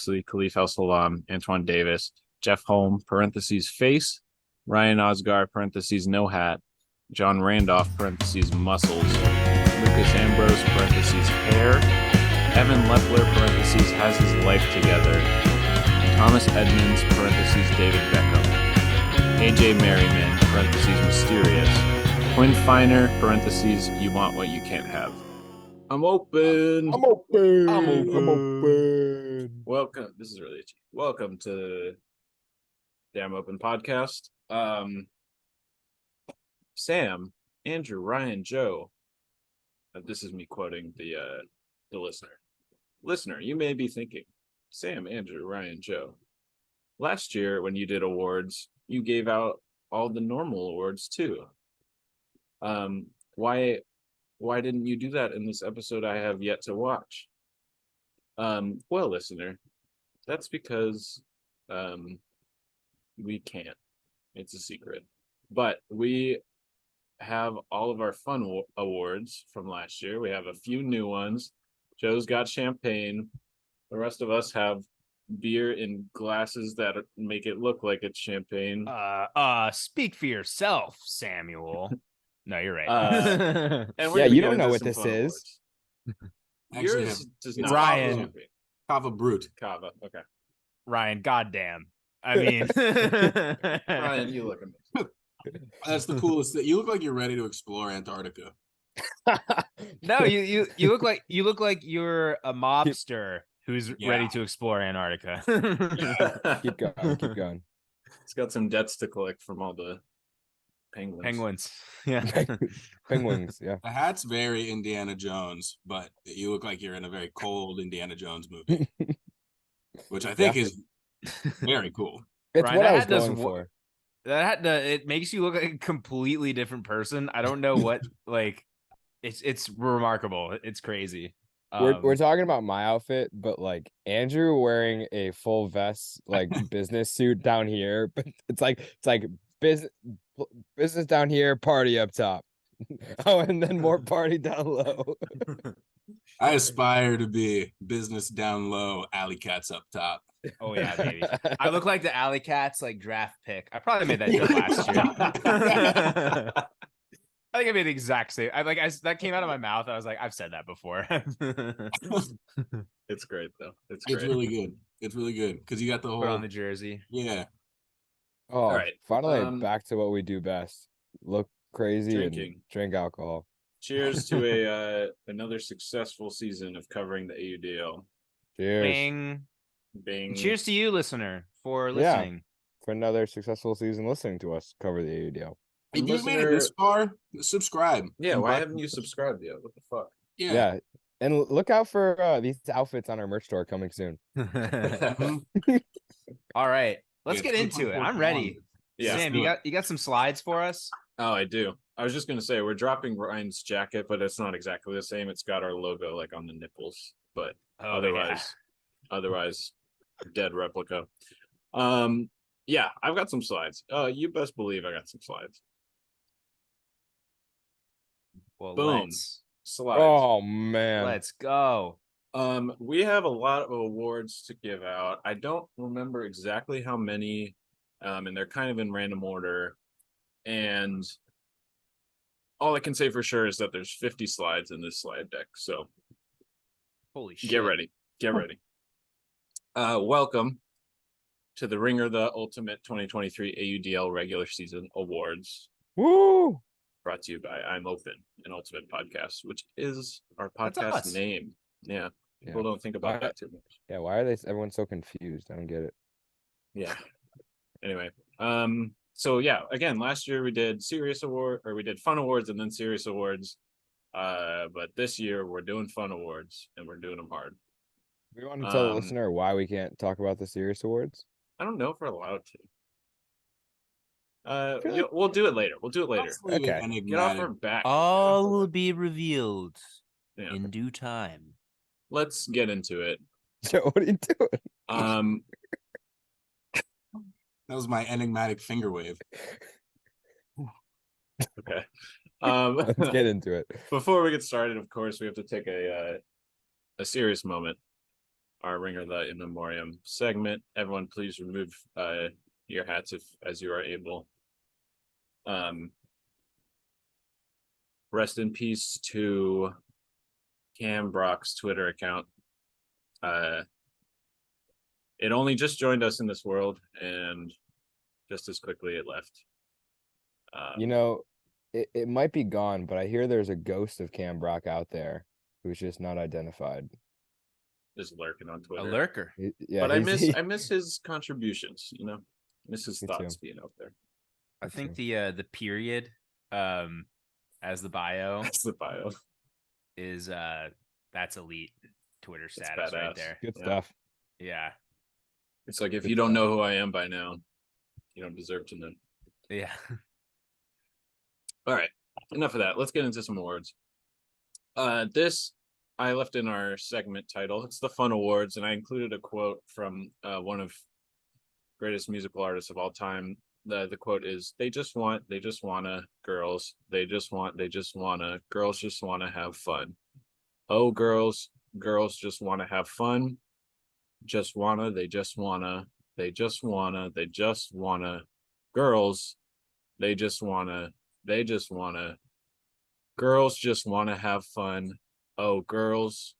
Khalif El-Salam, Antoine Davis, Jeff Holm, parentheses face, Ryan Osgar, parentheses no hat, John Randolph, parentheses muscles, Lucas Ambrose, parentheses hair, Evan Lepler, parentheses has his life together, Thomas Edmonds, parentheses David Beckham, AJ Merriman, parentheses mysterious, Quinn Finer, parentheses you want what you can't have. I'm open. I'm open. I'm I'm open. Welcome. This is really itchy. Welcome to Damn Open Podcast. Sam, Andrew, Ryan, Joe. This is me quoting the listener. Listener, you may be thinking, Sam, Andrew, Ryan, Joe. Last year, when you did awards, you gave out all the normal awards too. Why didn't you do that in this episode I have yet to watch? Well, listener, that's because we can't. It's a secret. But we have all of our fun awards from last year. We have a few new ones. Joe's got champagne. The rest of us have beer in glasses that make it look like it's champagne. Speak for yourself, Samuel. No, you're right. And Yeah, you don't know what this is. Yours does not. Ryan. Cava Brute. Cava. Okay. Ryan, goddamn. I mean, Ryan, you look amazing. That's the coolest thing. You look like you're ready to explore Antarctica. No, you look like you're a mobster who's ready to explore Antarctica. Keep going. Keep going. It's got some debts to collect from all the penguins. Yeah. Penguins. Yeah. The hat's very Indiana Jones, but you look like you're in a very cold Indiana Jones movie, which I think is very cool. It's Ryan, what I was going for. It makes you look like a completely different person. I don't know what it's remarkable. It's crazy. We're talking about my outfit, but like Andrew wearing a full vest, like business suit down here, but it's like business down here, party up top. Oh, and then more party down low. I aspire to be business down low, alley cats up top. Oh yeah, baby. I look like the Alley Cats draft pick. I probably made that joke last year. I think I made the exact same. That came out of my mouth. I was like, I've said that before. It's great though. It's really good. It's really good because you got the whole Put on the jersey. Yeah. Oh, all right. Finally back to what we do best: look crazy Drinking. and drink alcohol. Cheers to another successful season of covering the AUDL. Cheers. Bing. Bing. Cheers to you, listener, for listening. For another successful season listening to us cover the AUDL. If you've made it this far, subscribe. Yeah, why haven't you subscribed yet? What the fuck? Yeah. And look out for these outfits on our merch store coming soon. All right, let's get into it. I'm ready. Yeah, Sam, you got some slides for us? Oh, I do. I was just gonna say we're dropping Ryan's jacket, but it's not exactly the same. It's got our logo like on the nipples, but otherwise, dead replica. Yeah, I've got some slides. You best believe I got some slides. Well, Boom. Slides. Oh man. Let's go. We have a lot of awards to give out. I don't remember exactly how many, and they're kind of in random order. And all I can say for sure is that there's 50 slides in this slide deck. So Holy shit. Get ready. Welcome to the Ringer the Ultimate 2023 AUDL Regular Season Awards. Woo! Brought to you by I'm Open, an Ultimate podcast, which is our podcast name. Yeah. People don't think about that too much. Yeah, why are everyone so confused? I don't get it. Yeah. Anyway, so yeah, again, last year we did fun awards and then serious awards. But this year we're doing fun awards and we're doing them hard. We want to tell the listener why we can't talk about the serious awards. I don't know if we're allowed to. We'll do it later. Okay. Get off our back. All will be revealed in due time. Let's get into it. Joe, what are you doing? That was my enigmatic finger wave. Okay. Let's get into it. Before we get started, of course, we have to take a serious moment. our Ringer the In Memoriam segment. Everyone, please remove your hats as you are able. Rest in peace to Cam Brock's Twitter account. It only just joined us in this world, and just as quickly it left. It might be gone, but I hear there's a ghost of Cam Brock out there who's just not identified. Just lurking on A Twitter. lurker. Yeah, But I miss his contributions, miss his Me thoughts too. being out there. I think the period as the bio That's the bio. is that's elite Twitter It's status right badass. there. Good Yeah. stuff. Yeah. It's like if Good you don't stuff. know who I am by now, you don't deserve to know. Yeah. All right, enough of that. Let's get into some awards. This I left in our segment title. It's the Fun Awards, and I included a quote from one of greatest musical artists of all time. The quote is, they just wanna girls. They just wanna girls just wanna have fun. Oh, girls just wanna have fun. Just wanna, they just wanna girls. They just wanna girls just wanna have fun. Oh, girls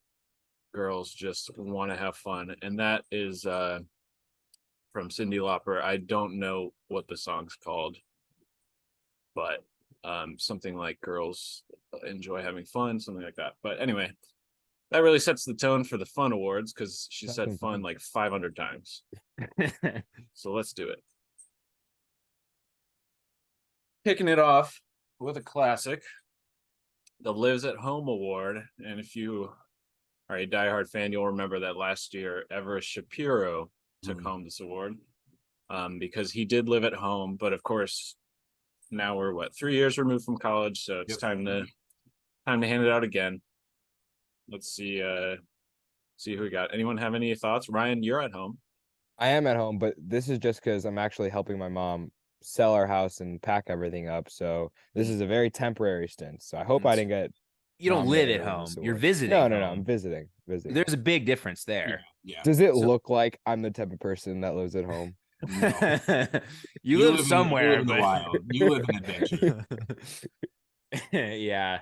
just wanna have fun. And that is from Cyndi Lauper. I don't know what the song's called, but something like girls enjoy having fun, something like that. But anyway, that really sets the tone for the Fun Awards because she said fun like 500 times. So let's do it. Kicking it off with a classic, the Lives at Home Award. And if you are a diehard fan, you'll remember that last year Everest Shapiro took home this award because he did live at home. But of course, now we're 3 years removed from college, so it's time to hand it out again. Let's see who we got. Anyone have any thoughts? Ryan, you're at home. I am at home, but this is just because I'm actually helping my mom sell our house and pack everything up. So this is a very temporary stint. So I hope I didn't get. You don't live at nominated in home. this You're award. visiting. No, home. I'm visiting. There's a big difference there. Yeah. Does it So- look like I'm the type of person that lives at home? No. you live you somewhere, live in the but wild. You live in adventure. yeah.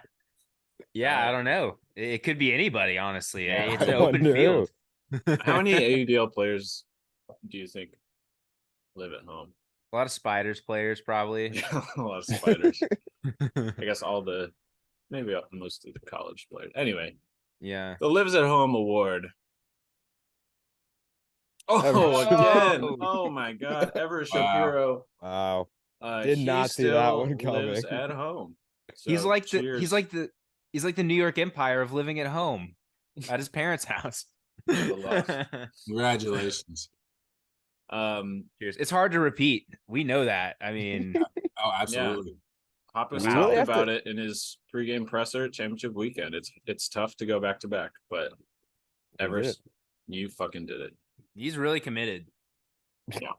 I don't know. It could be anybody, honestly. Yeah. It's an I open wonder field. How many AUDL players do you think live at home? A lot of spiders players, probably. A lot of spiders. I guess maybe most of the college players. Anyway, Yeah. the Lives at Home Award. Everest Again. Shapiro. Oh my God. Everest Wow. Shapiro. Wow. Did not see that one Lives coming. at home. he's So, like cheers. the New York Empire of living at home at his parents' house. The loss. Congratulations. Cheers. It's hard to repeat. We know that. I mean, Oh, absolutely. Hoppus We talked really have about to- it in his pregame presser at championship weekend. It's tough to go back to back, but We did Everest, you fucking did it. he's really committed. Yeah.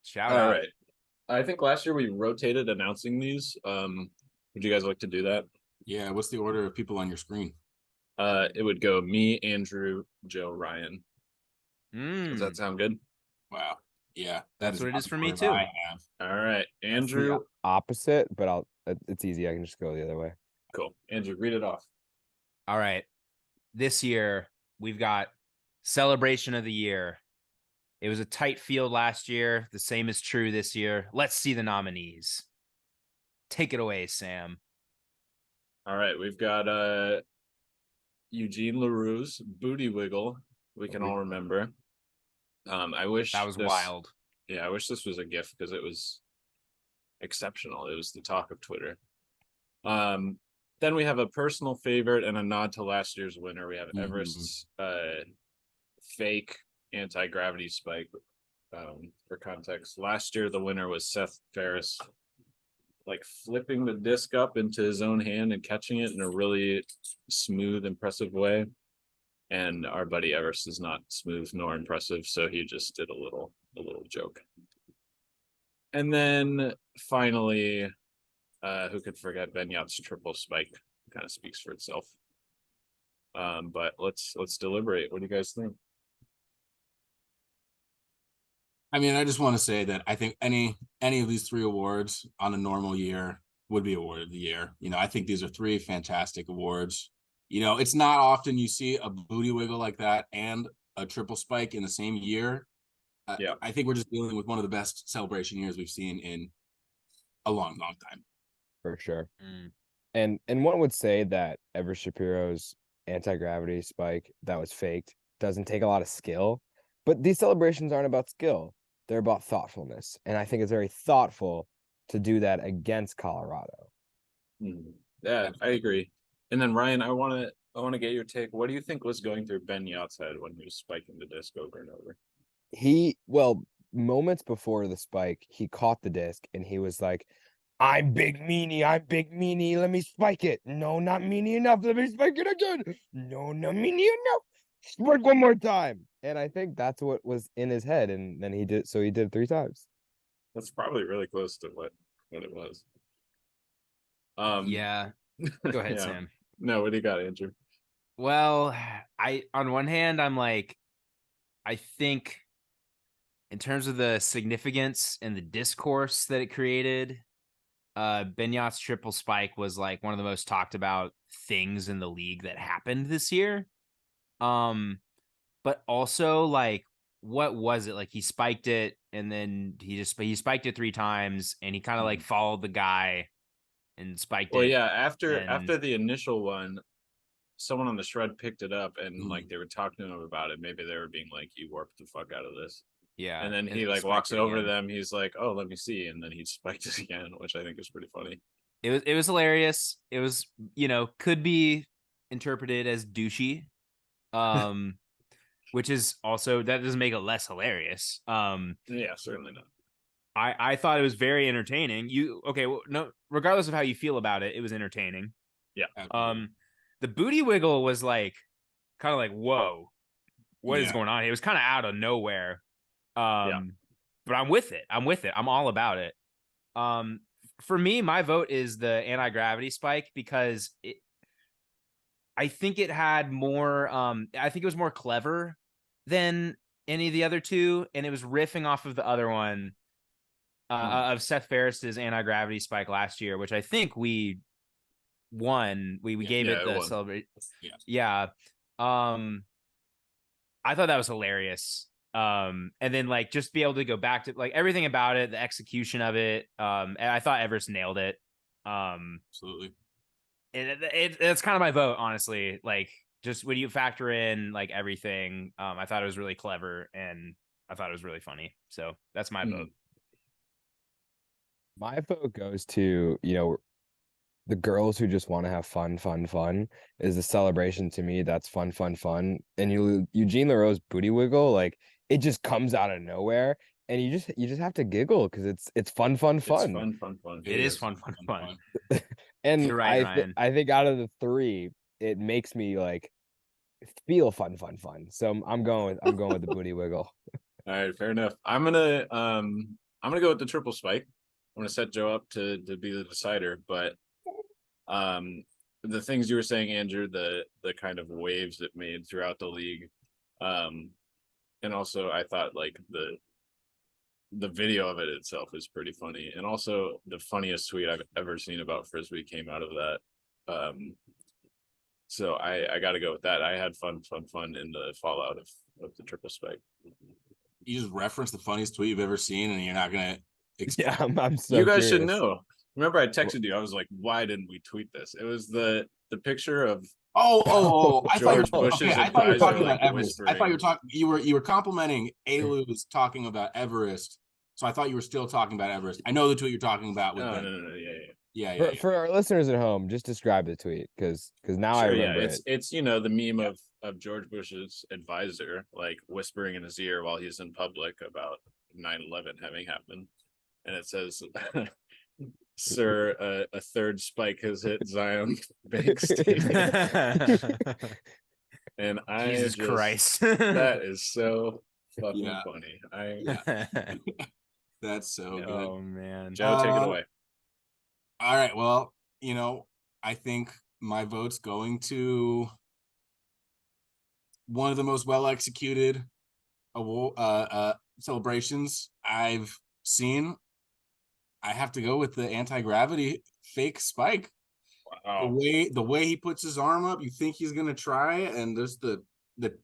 Shout All out. right. I think last year we rotated announcing these. Would you guys like to do that? Yeah. What's the order of people on your screen? It would go me, Andrew, Joe, Ryan. Mm. Does that sound good? Wow. Yeah. That's what it not is the for me, order too. I have. All right, It's the Andrew. opposite, but it's easy. I can just go the other way. Cool. Andrew, read it off. All right. This year, we've got celebration of the year. It was a tight field last year. The same is true this year. Let's see the nominees. Take it away, Sam. All right, we've got Eugene LaRue's Booty Wiggle. We can all remember. I wish That was this- wild. Yeah, I wish this was a gift because it was exceptional. It was the talk of Twitter. Then we have a personal favorite and a nod to last year's winner. We have Everest's fake anti-gravity spike. For context, last year the winner was Seth Ferris, like flipping the disc up into his own hand and catching it in a really smooth, impressive way. And our buddy Everest is not smooth nor impressive, so he just did a little joke. And then finally, who could forget Ben Yacht's triple spike? Kind of speaks for itself. But let's deliberate. What do you guys think? I mean, I just want to say that I think any of these 3 awards on a normal year would be award of the year. I think these are 3 fantastic awards. It's not often you see a booty wiggle like that and a triple spike in the same year. Yeah. I think we're just dealing with one of the best celebration years we've seen in a long, long time. For sure. Mm. And one would say that Everest Shapiro's anti-gravity spike that was faked doesn't take a lot of skill, but these celebrations aren't about skill. They're about thoughtfulness. And I think it's very thoughtful to do that against Colorado. Yeah, I agree. And then Ryan, I want to get your take. What do you think was going through Ben Yacht's head when he was spiking the disc over and over? Well, moments before the spike, he caught the disc and he was like, I'm big meanie, let me spike it. No, not meanie enough, let me spike it again. No, not meanie enough. Spike one more time. And I think that's what was in his head. And then he did it 3 times. That's probably really close to what it was. Yeah. Go ahead, Yeah. Sam. No, what do you got, Andrew? Well, on one hand, I'm like, I think in terms of the significance and the discourse that it created, Benyat's triple spike was like one of the most talked about things in the league that happened this year. But also like, what was it? Like he spiked it and then he spiked it 3 times and he kind of like followed the guy and spiked Well, it. yeah, after and the initial one, someone on the shred picked it up and like they were talking to him about it. Maybe they were being like, "You warped the fuck out of this." yeah, And then he and like walks spiked it over to again. them. He's like, "Oh, let me see," and then he spiked it again, which I think is pretty funny. It was hilarious. It was, could be interpreted as douchey. Which is also, that doesn't make it less hilarious. Yeah, certainly not. I thought it was very entertaining. Well, no, regardless of how you feel about it, it was entertaining. Yeah. The booty wiggle was like kind of like, whoa, what is Yeah. going on here? It was kind of out of nowhere. Yeah. But I'm with it. I'm all about it. For me, my vote is the anti-gravity spike because I think it had more I think it was more clever than any of the other 2, and it was riffing off of the other one of Seth Ferris's anti-gravity spike last year, which I think we won. We gave it the celebrate. Yeah. I thought that was hilarious. And then like just be able to go back to like everything about it, the execution of it. And I thought Everest nailed it. Absolutely. It's kind of my vote, honestly. Like just when you factor in like everything, I thought it was really clever and I thought it was really funny. So that's my vote. My vote goes to, the girls who just want to have fun is a celebration to me. That's fun. And Eugene LaRoe's booty wiggle, like it just comes out of nowhere. And you just have to giggle because it's fun. It's fun. It is fun. And You're right, Ryan. I think out of the 3, it makes me like feel fun. So I'm going with the booty wiggle. All right, fair enough. I'm gonna go with the triple spike. I'm gonna set Joe up to be the decider, but the things you were saying, Andrew, the kind of waves it made throughout the league, and also I thought like the video of it itself is pretty funny, and also the funniest tweet I've ever seen about Frisbee came out of that. So I got to go with that. I had fun in the fallout of the triple spike. You just reference the funniest tweet you've ever seen, and you're not gonna. Yeah, I'm so. You guys should curious. know. Remember, I texted you. I was like, "Why didn't we tweet this?" It was the picture of I thought George Bush's I thought you were advisor, talking like, about Everest. I thought you were whispering. talking. You were complimenting Alu's talking about Everest. So I thought you were still talking about Everest. I know the tweet you're talking about with No, yeah. For our listeners at home, just describe the tweet because now I Sure, remember yeah. it. It's the meme of George Bush's advisor like whispering in his ear while he's in public about 9/11 having happened, and it says, "Sir, a third spike has hit Zion Bank Stadium," and Jesus Christ. that is so fucking Yeah. funny. That's so good. Oh man. Joe, take it away. All right. Well, I think my vote's going to one of the most well executed celebrations I've seen. I have to go with the anti-gravity fake spike. Wow. The way he puts his arm up, you think he's gonna try, and there's the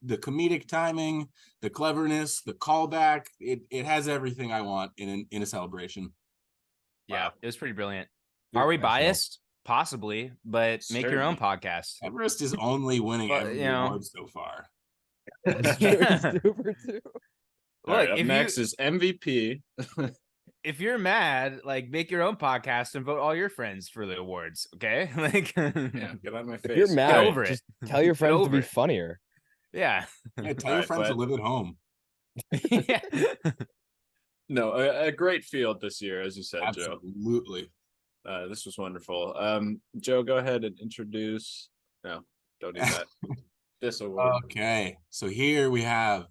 comedic timing, the cleverness, the callback. It has everything I want in a celebration. Yeah, it was pretty brilliant. Good Are we professional. biased? Possibly, but make your own Certainly. podcast. Everest is only winning Well, every you know. award so far. That's true. It's 2 for 2. All right, Look, up if next you is MVP. if you're mad, like make your own podcast and vote all your friends for the awards. Okay, like Yeah, get out of my face. If you're mad, over it. just tell your Get friends to over be it. funnier. Yeah. Yeah, tell All your right, friends to but- live at home. Yeah. No, a great field this year, as you said, Joe. Absolutely. This was wonderful. Joe, go ahead and introduce. No, don't do that. This award. Okay, so here we have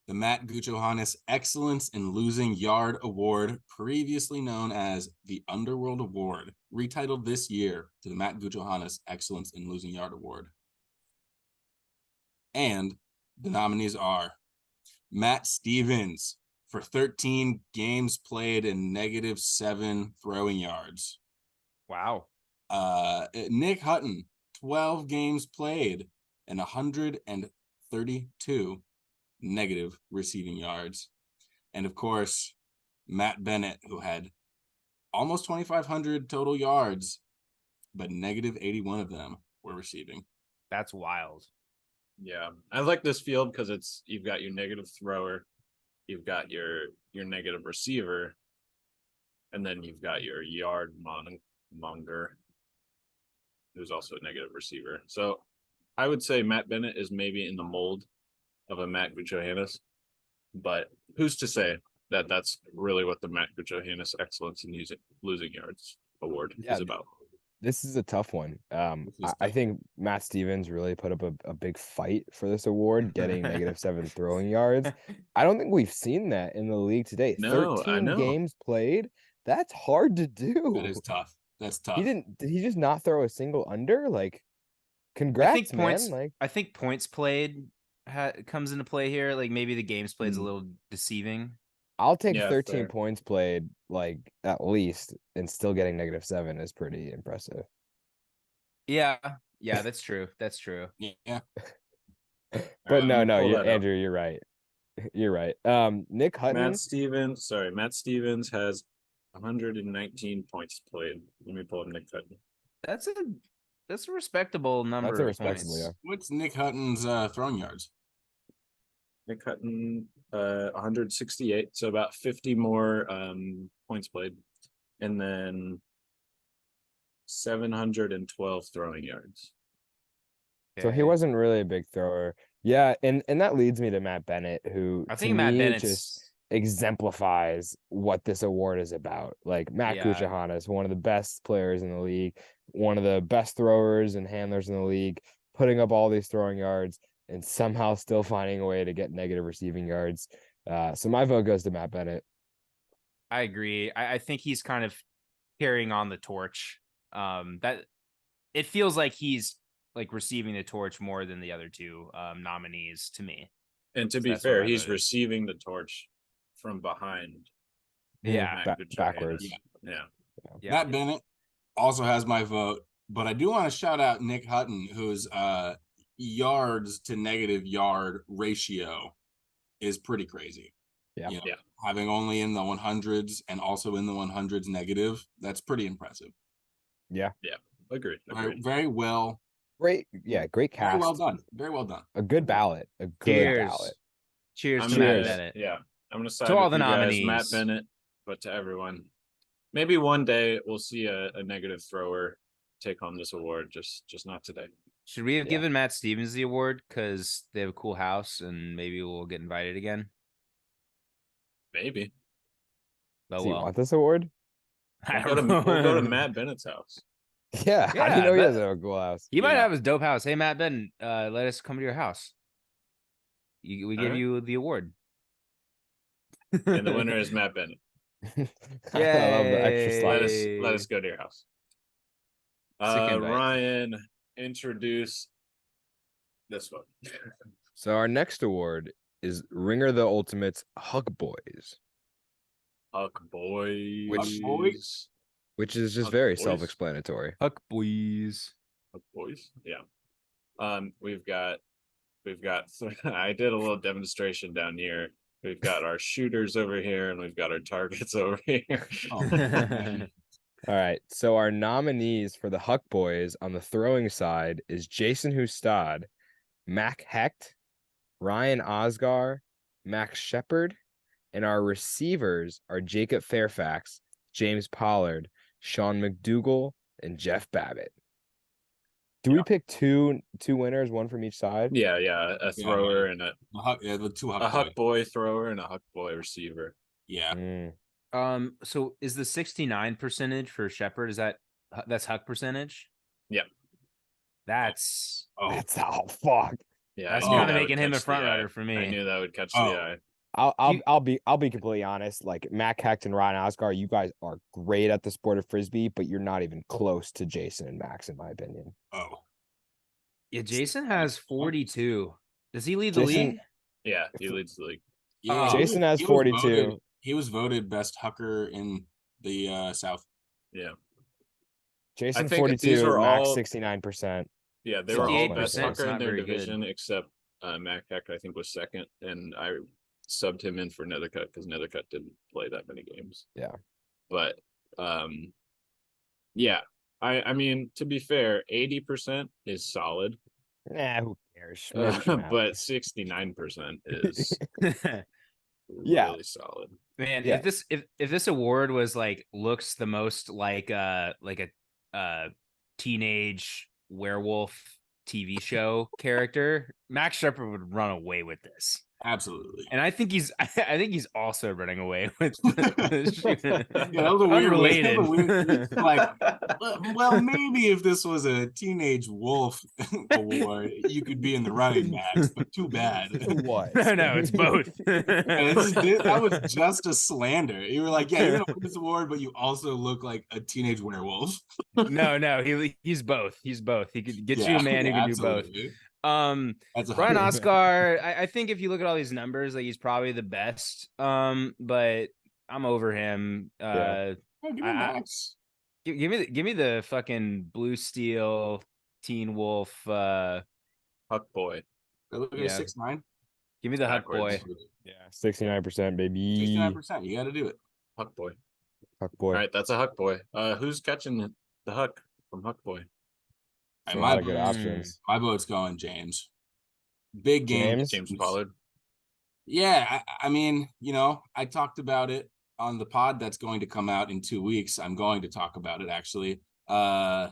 the Matt Guccione Excellence in Losing Yard Award, previously known as the Underworld Award, retitled this year to the Matt Guccione Excellence in Losing Yard Award. And the nominees are Matt Stevens for 13 games played and -7 throwing yards. Wow. Nick Hutton, 12 games played and 132 negative receiving yards. And of course, Matt Bennett, who had almost 2,500 total yards, but -81 of them were receiving. That's wild. Yeah, I like this field because you've got your negative thrower, you've got your negative receiver, and then you've got your yard monger, who's also a negative receiver. So I would say Matt Bennett is maybe in the mold of a Matt Guccione, but who's to say that that's really what the Matt Guccione Excellence in Losing Yards Award is about? This is a tough one. This is I tough. think Matt Stevens really put up a big fight for this award, getting -7 throwing yards. I don't think we've seen that in the league today. No, I 13 know. games played. That's hard to do. That is tough. That's tough. Did he just not throw a single under? Like, congrats, man. Like, I think points played comes into play here. Like maybe the games played is a little deceiving. I'll take Yeah, 13 fair. points played, like, at least, and still getting -7 is pretty impressive. Yeah, that's true. That's true. Yeah. But right, I'm no, gonna pull that up. Andrew, you're right. You're right. Nick Hutton. Matt Stevens has 119 points played. Let me pull up Nick Hutton. That's a respectable number. That's a of respectable, points. yeah. What's Nick Hutton's throwing yards? Nick Hutton, 168, so about 50 more points played, and then 712 throwing yards. So he Okay. wasn't really a big thrower. Yeah, and that leads me to Matt Bennett, who I to think Matt me Bennett's just exemplifies what this award is about. Like Matt Yeah. Guccione is one of the best players in the league, one of the best throwers and handlers in the league, putting up all these throwing yards and somehow still finding a way to get negative receiving yards. So my vote goes to Matt Bennett. I agree. I think he's kind of carrying on the torch. That it feels like he's like receiving the torch more than the other two nominees to me. And to So be that's what fair, my he's vote is. receiving the torch from behind. Yeah. Matt Guccione. Backwards. Yeah. Yeah. Matt Bennett also has my vote, but I do want to shout out Nick Hutton, whose yards to negative yard ratio is pretty crazy. Yeah. You know, Yeah. having only in the 100s and also in the 100s negative, that's pretty impressive. Agreed. Very, very well, Great, great very cast. well done. Very well done. A good ballot. A good Cheers. ballot. Cheers I'm to gonna, Matt Bennett. Yeah. I'm gonna side To all with the you guys, nominees. Matt Bennett, but to everyone. Maybe one day we'll see a negative thrower take home this award, just not today. Should we have Yeah. given Matt Stevens the award because they have a cool house and maybe we'll get invited again? Maybe. Oh Do you well. want this award? I We'll don't go, know. to, we'll go to Matt Bennett's house. Yeah. How do Yeah, you know he but- doesn't have a cool house? He might Yeah. have his dope house. Hey Matt Ben, let us come to your house. We give Alright. you the award. And the winner is Matt Bennett. I love the extra Let slice. us go to your house. Sick invite. Ryan, introduce this one. So our next award is Ringer the Ultimate's Huck Boys, Huck boys. Which- Huck boys? which is just Huck very Boys? self-explanatory. Huck boys. Huck boys. Yeah. We've got I did a little demonstration down here. We've got our shooters over here and we've got our targets over here. Oh, man. All right. So our nominees for the Huck Boys on the throwing side is Jason Hustad, Mac Hecht, Ryan Osgar, Max Shepard, and our receivers are Jacob Fairfax, James Pollard, Sean McDougal, and Jeff Babbitt. Do we pick two winners, one from each side? Yeah, a thrower and The two Huck a Huck boys. boy thrower and a Huck boy receiver. Yeah. Mm. So is the 69% for Shepard? That's Huck percentage? Yep. That's Oh, That's fuck. Yeah, that's I knew kind of that would making him a catch the front eye. runner for I me. knew that would catch Oh. the eye. I'll be completely honest. Like Mac Hecht and Ryan Oscar, you guys are great at the sport of frisbee, but you're not even close to Jason and Max, in my opinion. oh. Yeah, Jason has 42. Does he lead the Jason- league? Yeah, he leads the league. Yeah, Jason has he was 42. He was voted best Hucker in the South. Yeah. Jason think these 42, were Max all- 69%. Yeah, they were all 58% best is Hucker in not their very good. division except Mac Heck, I think, was second, and I subbed him in for Nethercutt because Nethercutt didn't play that many games. Yeah. But yeah, I mean, to be fair, 80% is solid, Nah, who cares? Smash him out. but 69% is Yeah. really solid. Man, Yeah. if this award was like looks the most like a teenage werewolf TV show character, Max Shepard would run away with this. Absolutely. And I think he's also running away with Yeah, that was a weird way- that was a weird- like, well, maybe if this was a teenage wolf award, you could be in the running, Max, but too bad. What? No, it's both. That was just a slander. You were like, yeah, you're gonna win this award, but you also look like a teenage werewolf. No, he's both. He's both. He could get you a man who can do both. absolutely. Ryan That's a hundred- Oscar, I think if you look at all these numbers, like he's probably the best. But I'm over him. Yeah. Oh, give me I- Max. Give me the fucking Blue Steel Teen Wolf. Huck boy. Look at yeah. 6'9". Give me the Huck boy. Backwards. Yeah, 69%, baby. 69%. You got to do it. Huck boy. Huck boy. All right, that's a Huck boy. Who's catching the Huck from Huck boy? That's And a lot of my, good Mm. options. my vote's going James. Big game. James? James Pollard. Yeah, I mean, I talked about it on the pod that's going to come out in 2 weeks. I'm going to talk about it actually. I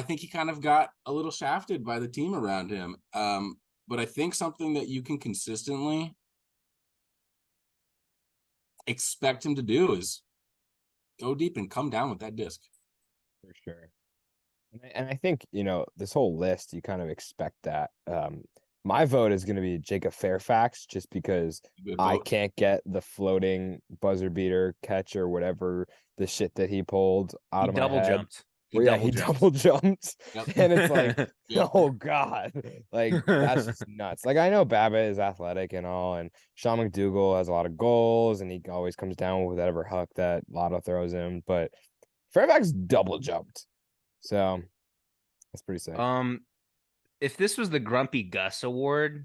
think he kind of got a little shafted by the team around him. But I think something that you can consistently expect him to do is go deep and come down with that disc. For sure. And I think, this whole list, you kind of expect that. My vote is going to be Jacob Fairfax, just because Good I vote. can't get the floating buzzer beater catch or whatever the shit that he pulled out He of my double head. jumped. Well, yeah, he double jumped. Yep. And it's like, Yep. oh God, like that's just nuts. Like I know Babbitt is athletic and all, and Sean McDougal has a lot of goals, and he always comes down with whatever huck that Lotto throws him. But Fairfax double jumped, so that's pretty sick. If this was the Grumpy Gus Award,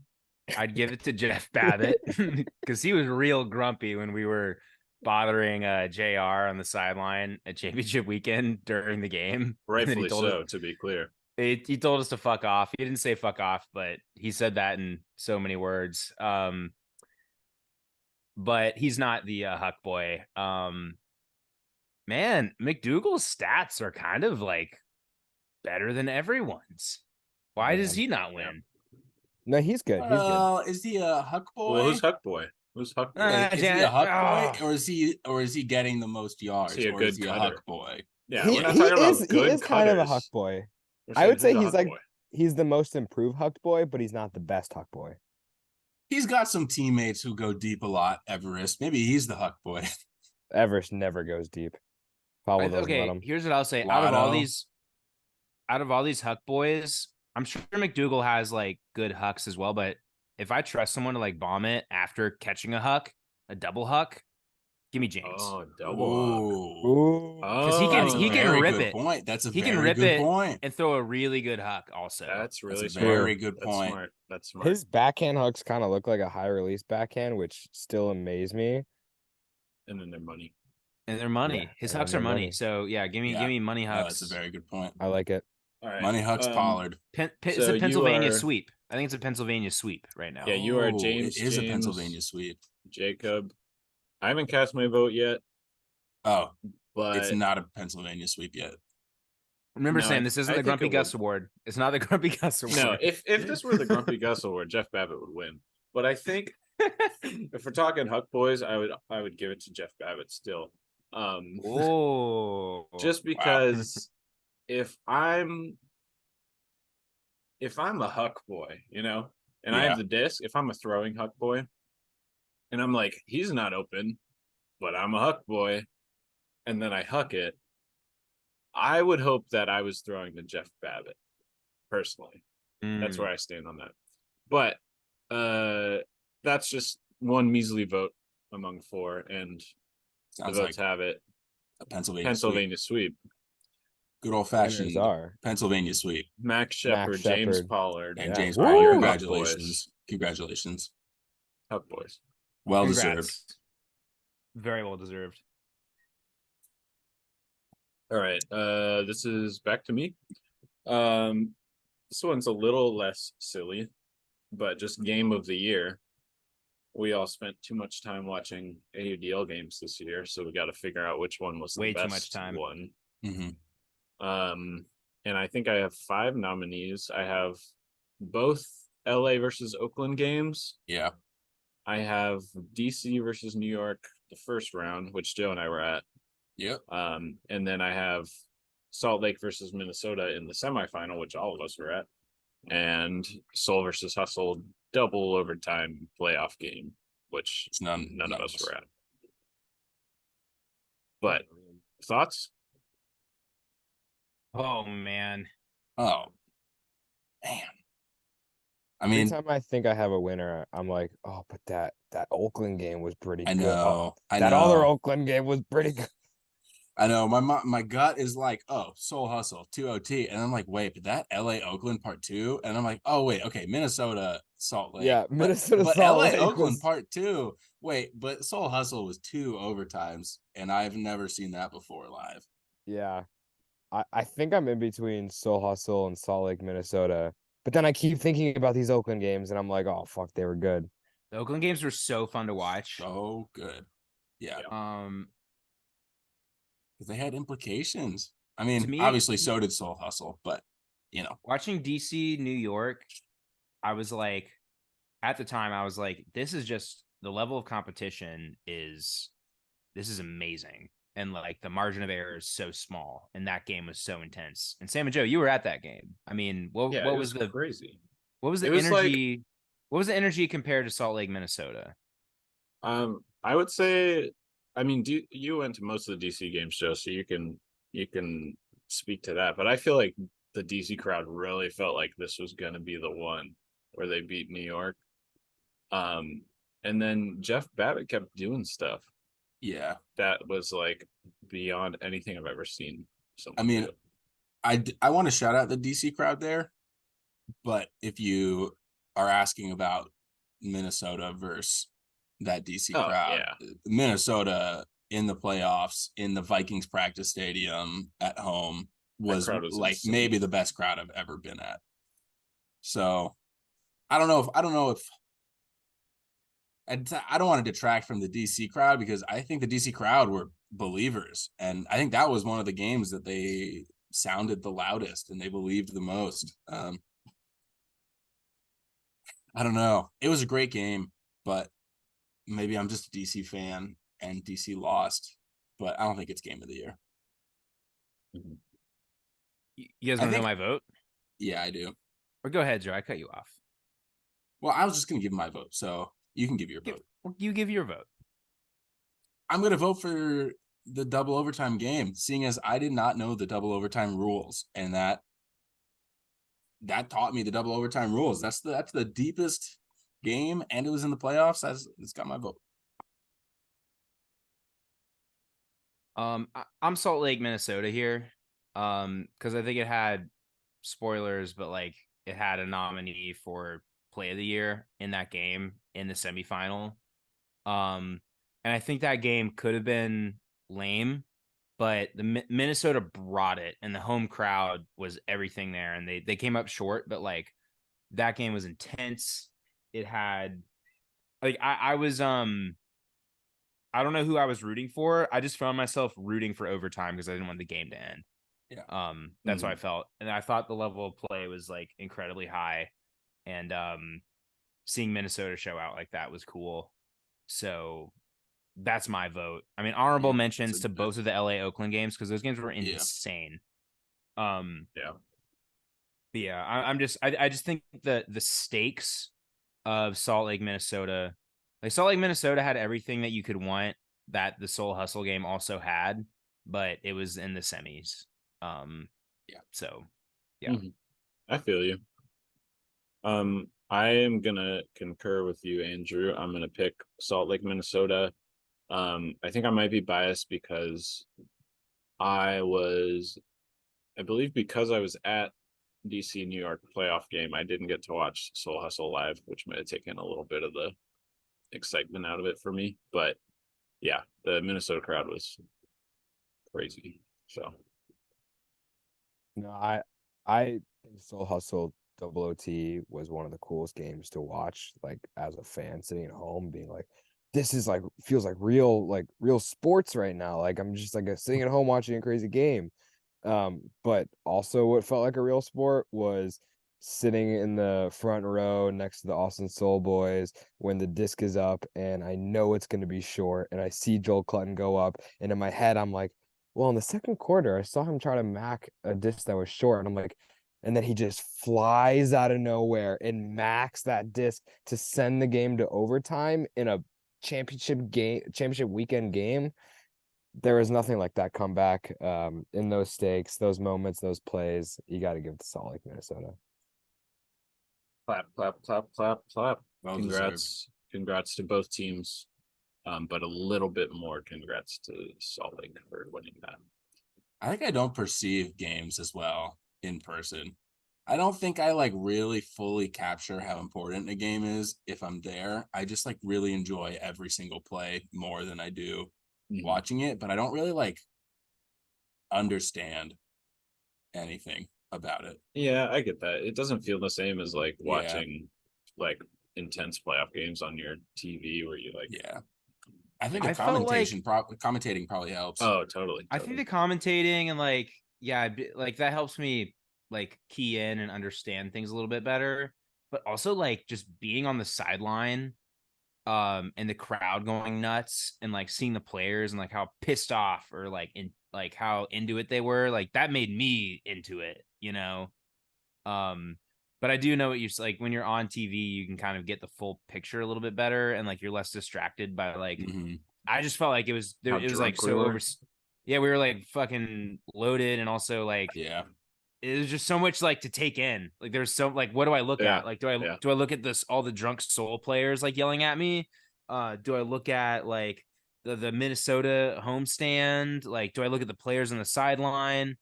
I'd give it to Jeff Babbitt because he was real grumpy when we were bothering JR on the sideline at championship weekend during the game. And then Rightfully he told so, us, to be clear. he told us to fuck off. He didn't say fuck off, but he said that in so many words. But he's not the Huck boy. Man, McDougal's stats are kind of like better than everyone's. Why does he not win? No, he's good. He's good. Is he a Huck boy? Well, who's Huck boy? Who's Huck boy? Is he a Huck boy, Oh. or is he getting the most yards, Is he a or good is he a cutter? Huck boy? Yeah, he, we're not he talking about is, he good is kind of a cutters. Huck boy. We're I saying would say a he's Huck like- boy. He's the most improved Huck boy, but he's not the best Huck boy. He's got some teammates who go deep a lot. Everest, maybe he's the Huck boy. Everest never goes deep. Powell doesn't let Okay, him. here's what I'll say. Lotto. Out of all these Huck boys, I'm sure McDougal has like good hucks as well, but if I trust someone to like bomb it after catching a huck, a double huck, give me James. Oh, double huck. Ooh, Ooh. Because that's a he can very rip good it. point. That's a He can very rip good it point. and throw a really good huck also. That's really a smart. very good That's point. smart. That's smart. His backhand hooks kind of look like a high release backhand, which still amaze me. And then their money. And they're money. Yeah, His and hucks they're are money. money. So yeah, give Yeah. me money No, hucks. that's a very good point. I like it. All right. Money Hucks Pollard. It's So a you Pennsylvania are- sweep. I think it's a Pennsylvania sweep right now. Yeah, you are Oh, James. It is a James, Pennsylvania sweep. Jacob. I haven't cast my vote yet, Oh, but it's not a Pennsylvania sweep yet. Remember, No, Sam, this isn't I the think Grumpy it Gus would. Award. It's not the Grumpy Gus Award. No, if this were the Grumpy Gus Award, Jeff Babbitt would win. But I think if we're talking Huck boys, I would give it to Jeff Babbitt still. Oh, Just because if I'm a Huck boy, and I Yeah. have the disc, if I'm a throwing Huck boy, and I'm like, he's not open, but I'm a Huck boy, and then I Huck it, I would hope that I was throwing to Jeff Babbitt, personally. That's where I stand on that. But that's just one measly vote among four, and Sounds the votes like have it. a Pennsylvania, Pennsylvania sweep. Good old Winners fashioned are Pennsylvania sweep. Max Shepard, James Shepard. Pollard, And Yeah. James Woo! Pollard, Huck congratulations. boys. Congratulations. Huck boys. Well Congrats. deserved. Very well deserved. All right. This is back to me. This one's a little less silly, but just game of the year. We all spent too much time watching AUDL games this year, so we got to figure out which one was the Way best too much time. one. hmm And I think I have 5 nominees. I have both LA versus Oakland games. Yeah. I have DC versus New York, the first round, which Joe and I were at. Yep. And then I have Salt Lake versus Minnesota in the semifinal, which all of us were at, and Seoul versus Hustle double overtime playoff game, which It's none of us were at. But thoughts? Oh man. Oh, man. I Every mean, time I think I have a winner, I'm like, oh, but that Oakland game was pretty I good. know. I That know. other Oakland game was pretty good. I know. My gut is like, oh, Soul Hustle, 2 OT. And I'm like, wait, but that LA Oakland part 2. And I'm like, oh, wait, okay, Minnesota, Salt Lake. Yeah, Minnesota, but Salt LA Lake Oakland was- part 2. Wait, but Soul Hustle was 2 overtimes, and I've never seen that before live. Yeah. I think I'm in between Soul Hustle and Salt Lake, Minnesota. But then I keep thinking about these Oakland games, and I'm like, oh, fuck, they were good. The Oakland games were so fun to watch. So good. Yeah. Because they had implications. I mean, To me- obviously so did Soul Hustle, but Watching DC, New York, I was like, at the time, I was like, this is just the level of competition this is amazing. And like the margin of error is so small, and that game was so intense. And Sam and Joe, you were at that game. I mean, what was the crazy? what was the It was energy? What was the energy compared to Salt Lake, Minnesota? I would say, I mean, you went to most of the DC games, Joe, so you can speak to that. But I feel like the DC crowd really felt like this was going to be the one where they beat New York. And then Jeff Babbitt kept doing stuff yeah. that was like beyond anything I've ever seen. I mean, do. I want to shout out the DC crowd there, but if you are asking about Minnesota versus that DC crowd, Minnesota in the playoffs in the Vikings practice stadium at home was like insane. maybe the best crowd I've ever been at. So I don't know if I don't want to detract from the DC crowd, because I think the DC crowd were believers, and I think that was one of the games that they sounded the loudest and they believed the most. I don't know. It was a great game, but maybe I'm just a DC fan and DC lost, but I don't think it's game of the year. You guys want to know my vote? Yeah, I do. Or go ahead, Joe. I cut you off. Well, I was just going to give my vote, so you can give your vote. You give your vote. I'm going to vote for the double overtime game, seeing as I did not know the double overtime rules, and that that taught me the double overtime rules. That's the deepest game, and it was in the playoffs. It's got my vote. I'm Salt Lake, Minnesota here. Because I think it had spoilers, but like it had a nominee for play of the year in that game in the semifinal. And I think that game could have been lame, but the Minnesota brought it, and the home crowd was everything there, and they came up short, but like that game was intense. It had like I was I don't know who I was rooting for. I just found myself rooting for overtime because I didn't want the game to end. Yeah. That's how I felt. And I thought the level of play was like incredibly high. And seeing Minnesota show out like that was cool. So that's my vote. I mean, honorable Yeah, mentions to both of the LA Oakland games because those games were Yeah. insane. Yeah. But yeah, I just think that the stakes of Salt Lake, Minnesota, like Salt Lake, Minnesota had everything that you could want that the Soul Hustle game also had, but it was in the semis. Yeah. So yeah. Mhm. I feel you. I am gonna concur with you, Andrew. I'm gonna pick Salt Lake, Minnesota. I think I might be biased because I believe because I was at DC New York playoff game, I didn't get to watch Soul Hustle live, which might have taken a little bit of the excitement out of it for me. But yeah, the Minnesota crowd was crazy. So No, I think Soul Hustle Double OT was one of the coolest games to watch, like as a fan sitting at home, being like, this is like feels like real sports right now. Like I'm just like sitting at home watching a crazy game. But also what felt like a real sport was sitting in the front row next to the Austin Soul Boys when the disc is up and I know it's going to be short and I see Joel Clutton go up and in my head I'm like, well, in the second quarter I saw him try to mac a disc that was short and I'm like, and then he just flies out of nowhere and macks that disc to send the game to overtime in a championship weekend game. There is nothing like that comeback in those stakes, those moments, those plays. You got to give it to Salt Lake, Minnesota. clap, clap, clap, clap, clap. Well Congrats to both teams. But a little bit more congrats to Salt Lake for winning that. I think I don't perceive games as well in person. I don't think I like really fully capture how important a game is if I'm there. I just like really enjoy every single play more than I do watching it, but I don't really like understand anything about it. Yeah, I get that. It doesn't feel the same as like Yeah. watching like intense playoff games on your TV where you like. Yeah. I think the I felt like commentating probably helps. Oh, totally. I think the commentating and like yeah, like that helps me like key in and understand things a little bit better. But also like just being on the sideline, and the crowd going nuts and like seeing the players and like how pissed off or like in like how into it they were, like that made me into it, you know. But I do know what you're like when you're on TV, you can kind of get the full picture a little bit better and like you're less distracted by like I just felt like it was there, How it was like drunk we so were. over. Yeah, we were like fucking loaded, and also like Yeah. it was just so much like to take in. Like there's so like what do I look Yeah, at? Like yeah. do I look at this all the drunk soul players like yelling at me? Do I look at like the Minnesota homestand? Like do I look at the players on the sideline?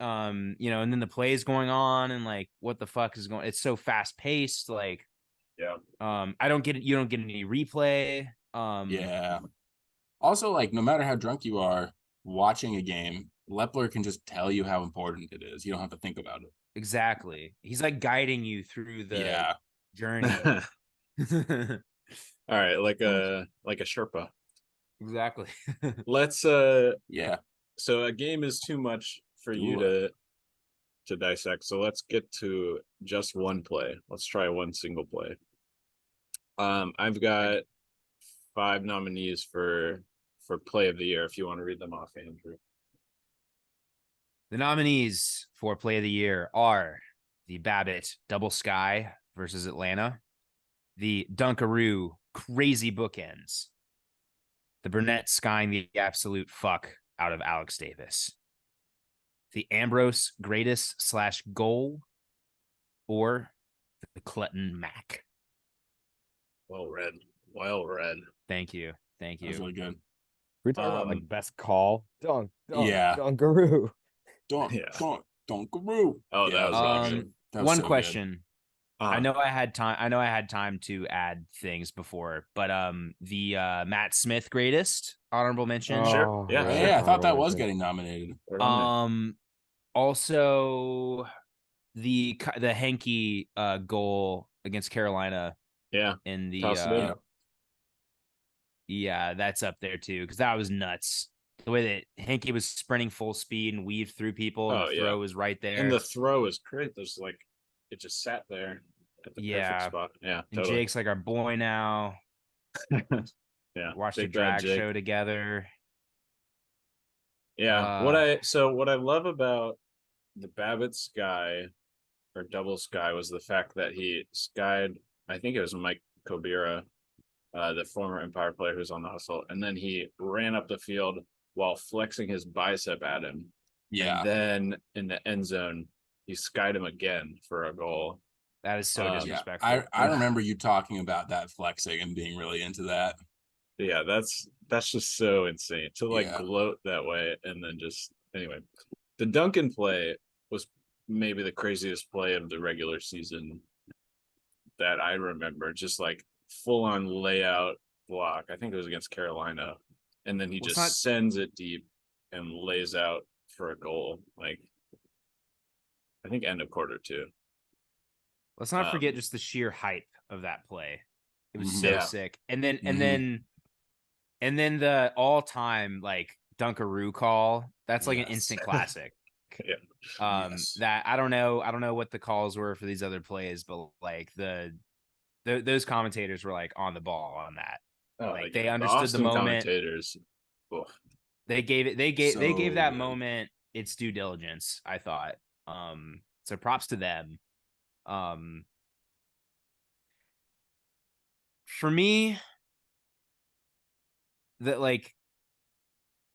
You know, and then the plays going on and like what the fuck is going? It's so fast paced. Like Yeah. I don't get it. You don't get any replay. Yeah. Also, like, no matter how drunk you are, watching a game, Lepler can just tell you how important it is. You don't have to think about it. Exactly. He's like guiding you through the Yeah. journey. All right, like a Sherpa. Exactly. Let's Yeah. so a game is too much for you Ooh. to dissect. So let's get to just one play. Let's try one single play. I've got 5 nominees for play of the year if you want to read them off, Andrew. The nominees for play of the year are the Babbitt double sky versus Atlanta, the Dunkaroo crazy bookends, the Burnett skying the absolute fuck out of Alex Davis, the Ambrose greatest / goal, or the Clutton Mac? Well read. Well read. Thank you. Thank That was you. really good. We talking about Um, like best call. Yeah. Dunkaroo. Yeah. Don't go. Oh, Yeah, that was Um, that was one so good. question. I Uh, know I had time. I know I had time to add things before, but the Matt Smith greatest honorable mention. Sure. Oh, Yeah, Yeah, sure. yeah, I thought that honorable was mention. getting nominated. They're on there. Also the Henke goal against Carolina Yeah. in the Toss it in. yeah, that's up there too because that was nuts. The way that Henke was sprinting full speed and weaved through people, and Oh, the yeah. throw was right there. And the throw is great. There's like, it just sat there at the perfect Yeah, spot. Yeah, and totally. Jake's like our boy now. Yeah. Watched the Big bad drag Jake. show together. Yeah. Uh, What I love about the Babbitt Sky or double sky was the fact that he skied, I think it was Mike Kobira, the former Empire player who's on the hustle, and then he ran up the field while flexing his bicep at him. Yeah. And then in the end zone, he skied him again for a goal. That is so Yeah, disrespectful. I remember you talking about that flexing and being really into that. Yeah, that's just so insane to like Yeah. gloat that way and then just anyway. The Duncan play was maybe the craziest play of the regular season that I remember. Just like full on layout block. I think it was against Carolina. And then he Well, it's just not- sends it deep and lays out for a goal. Like I think end of quarter two. Let's not forget Um, just the sheer hype of that play. It was Mhm. so Yeah. sick. And then Mhm. and then the all-time like Dunkaroo call. That's like an Yes. instant classic. Yeah. Yes. That I don't know what the calls were for these other plays, but like those commentators were like on the ball on that. Oh, Like like, they the understood the Austin moment. commentators. Oh, They gave So that good. moment its due diligence, I thought. So props to them. Um for me, that like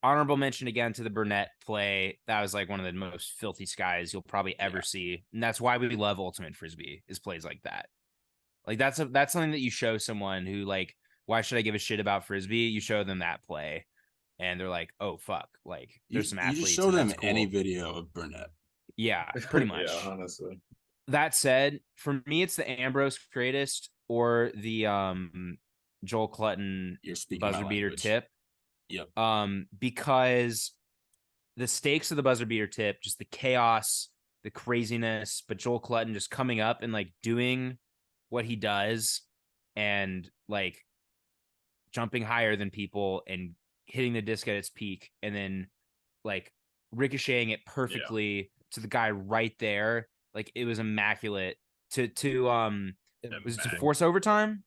honorable mention again to the Burnett play. That was like one of the most filthy skies you'll probably ever see. And that's why we love Ultimate Frisbee is plays like that. Like that's something that you show someone who like, why should I give a shit about Frisbee? You show them that play and they're like, oh fuck, like there's some You just athletes show and them that's cool. any video of Burnett. Yeah, pretty much. Yeah, honestly. That said, for me, it's the Ambrose greatest or the Joel Clutton You're speaking my buzzer beater language. tip. Yep. Because the stakes of the buzzer beater tip, just the chaos, the craziness, but Joel Clutton just coming up and like doing what he does and like jumping higher than people and hitting the disc at its peak and then like ricocheting it perfectly to the guy right there. Like it was immaculate to was it to Immaculate. force overtime?